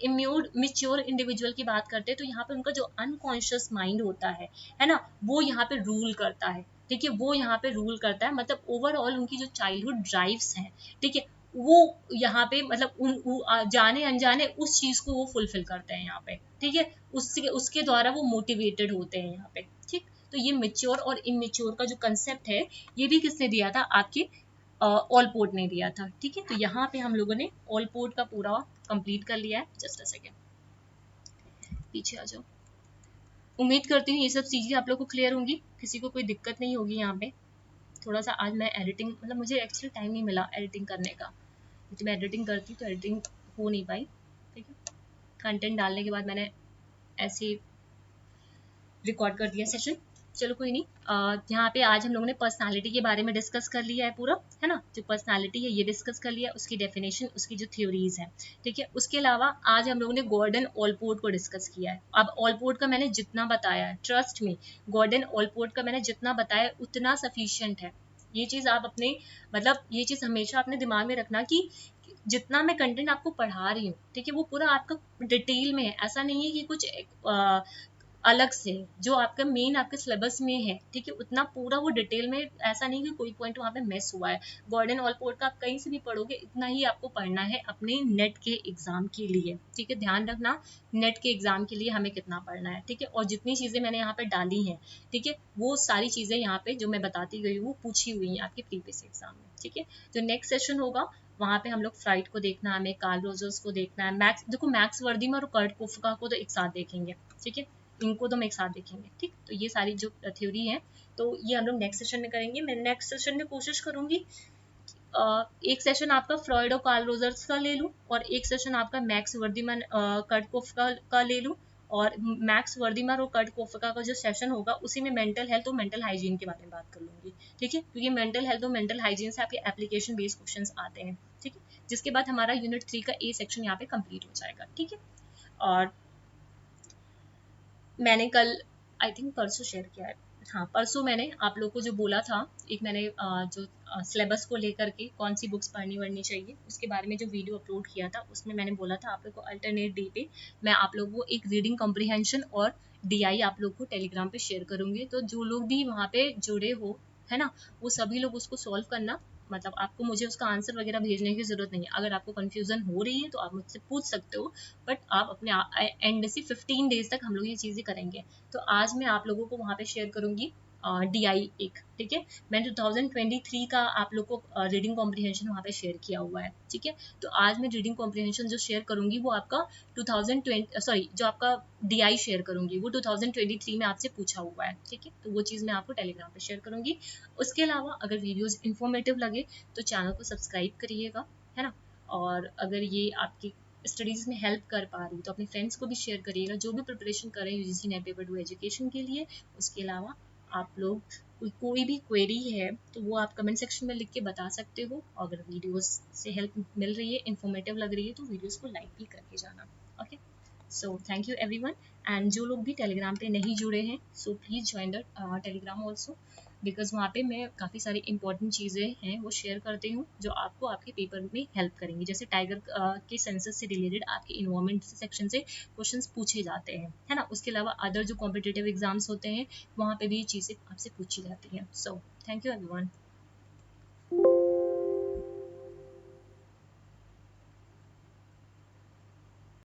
मेच्योर इंडिविजुअल की बात करते हैं तो यहाँ पे उनका जो अनकॉन्शियस माइंड होता है ना, वो यहाँ पे रूल करता है, ठीक है, वो यहाँ पे रूल करता है, मतलब ओवरऑल उनकी जो चाइल्डहुड ड्राइव्स हैं, ठीक है, वो यहाँ पे मतलब जाने अनजाने उस चीज को वो फुलफिल करते हैं यहाँ पे, ठीक है, उसके द्वारा वो मोटिवेटेड होते हैं यहाँ पे, ठीक। तो ये मेच्योर और इमेच्योर का जो कंसेप्ट है ये भी किसने दिया था? आपके ऑलपोर्ट ने दिया था, ठीक है। तो यहाँ पे हम लोगों ने ऑलपोर्ट का पूरा कंप्लीट कर लिया है। जस्ट अ सेकेंड, पीछे आ जाओ। उम्मीद करती हूँ ये सब चीजें आप लोग को क्लियर होंगी, किसी को कोई दिक्कत नहीं होगी यहाँ पे। थोड़ा सा आज मैं एडिटिंग, मतलब मुझे एक्चुअली टाइम नहीं मिला एडिटिंग करने का, जब मैं एडिटिंग करती तो एडिटिंग हो नहीं पाई, ठीक है। कंटेंट डालने के बाद मैंने ऐसे रिकॉर्ड कर दिया सेशन। चलो कोई नहीं, यहाँ पे आज हम लोगों ने पर्सनालिटी के बारे में डिस्कस कर लिया है पूरा, है ना। जो पर्सनालिटी है ये डिस्कस कर लिया, उसकी डेफिनेशन, उसकी जो थ्योरीज है, ठीक है। उसके अलावा आज हम लोगों ने गॉर्डन ऑलपोर्ट को डिस्कस किया है। अब ऑलपोर्ट का मैंने जितना बताया है, ट्रस्ट मी, गॉर्डन ऑलपोर्ट का मैंने जितना बताया उतना सफिशियंट है। ये चीज आप अपने, मतलब ये चीज हमेशा अपने दिमाग में रखना कि जितना मैं कंटेंट आपको पढ़ा रही हूँ, ठीक है, वो पूरा आपका डिटेल में है, ऐसा नहीं है कि कुछ अलग से जो आपका मेन आपके सिलेबस में है, ठीक है, उतना पूरा वो डिटेल में, ऐसा नहीं कि कोई पॉइंट वहाँ पे मिस हुआ है। गॉर्डन ऑलपोर्ट का आप कहीं से भी पढ़ोगे, इतना ही आपको पढ़ना है अपने नेट के एग्जाम के लिए, ठीक है। ध्यान रखना, नेट के एग्जाम के लिए हमें कितना पढ़ना है, ठीक है। और जितनी चीजें मैंने यहाँ पे डाली हैं, ठीक है, वो सारी चीजें यहाँ पे जो मैं बताती गई हूँ पूछी हुई हैं आपके प्रीवियस एग्जाम में, ठीक है। जो नेक्स्ट सेशन होगा वहाँ पे हम लोग फ्राइड को देखना है, हमें कार्ल रोजर्स को देखना है, मैक्स, देखो मैक्स वर्दीमर और कर्ट कोफका को तो एक साथ देखेंगे, ठीक है, इनको तो हम एक साथ देखेंगे, ठीक। तो ये सारी जो थ्योरी है तो ये हम लोग नेक्स्ट सेशन में करेंगे। मैं नेक्स्ट सेशन में कोशिश करूंगी एक सेशन आपका फ्रॉइड और कार्ल रोजर्स का ले लूँ और एक सेशन आपका मैक्स वर्दीमैन कर्टकोफ का ले लूँ, और मैक्स वर्दीमैन और कर्टकोफ का जो सेशन होगा उसी में मेंटल हेल्थ और मेंटल हाइजीन के बारे में बात कर लूंगी, ठीक है, क्योंकि मेंटल हेल्थ और मेंटल हाइजीन से आपके एप्लीकेशन बेस्ड क्वेश्चंस आते हैं, ठीक है, जिसके बाद हमारा यूनिट 3 का ए सेक्शन यहाँ पे कंप्लीट हो जाएगा, ठीक है। और मैंने कल आई थिंक परसों शेयर किया है, हाँ परसों मैंने आप लोग को जो बोला था, एक मैंने जो सिलेबस को लेकर के कौन सी बुक्स पढ़नी चाहिए उसके बारे में जो वीडियो अपलोड किया था, उसमें मैंने बोला था आप लोग को अल्टरनेट डे पे मैं आप लोग को एक रीडिंग कॉम्प्रिहेंशन और डीआई आप लोग को टेलीग्राम पे शेयर करूंगी, तो जो लोग भी वहाँ पे जुड़े हो है ना, वो सभी लोग उसको सॉल्व करना, मतलब आपको मुझे उसका आंसर वगैरह भेजने की जरूरत नहीं है, अगर आपको कंफ्यूजन हो रही है तो आप मुझसे पूछ सकते हो, बट आप अपने एंड से 15 डेज तक हम लोग ये चीज़ें करेंगे। तो आज मैं आप लोगों को वहाँ पे शेयर करूंगी डीआई एक, ठीक है, मैंने 2023 का आप लोग को रीडिंग कॉम्प्रिहेंशन वहाँ पे शेयर किया हुआ है, ठीक है, तो आज मैं रीडिंग कॉम्प्रिहेंशन जो शेयर करूंगी वो आपका 2020 सॉरी जो आपका डीआई शेयर करूंगी वो 2023 में आपसे पूछा हुआ है, ठीक है, तो वो चीज़ मैं आपको टेलीग्राम पे शेयर करूंगी। उसके अलावा अगर वीडियोज इन्फॉर्मेटिव लगे तो चैनल को सब्सक्राइब करिएगा, है ना, और अगर ये आपकी स्टडीज़ में हेल्प कर पा रही तो अपने फ्रेंड्स को भी शेयर करिएगा जो भी प्रिपरेशन कर रहे हैं यूजीसी नेट पेपर 2 एजुकेशन के लिए। उसके अलावा आप लोग कोई भी क्वेरी है तो वो आप कमेंट सेक्शन में लिख के बता सकते हो, अगर वीडियोस से हेल्प मिल रही है, इन्फॉर्मेटिव लग रही है तो वीडियोस को लाइक भी करके जाना। Okay, so thank you everyone, and जो लोग भी टेलीग्राम पे नहीं जुड़े हैं so please join the Telegram also, because वहाँ पे मैं काफ़ी सारी इंपॉर्टेंट चीज़ें हैं वो शेयर करती हूँ जो आपको आपके पेपर में हेल्प करेंगी, जैसे टाइगर के सेंसस से रिलेटेड आपके इन्वायरमेंट सेक्शन से क्वेश्चंस पूछे जाते हैं, है ना, उसके अलावा अदर जो कॉम्पिटिटिव एग्जाम्स होते हैं वहाँ पे भी ये चीज़ें आपसे पूछी जाती हैं। So thank you everyone.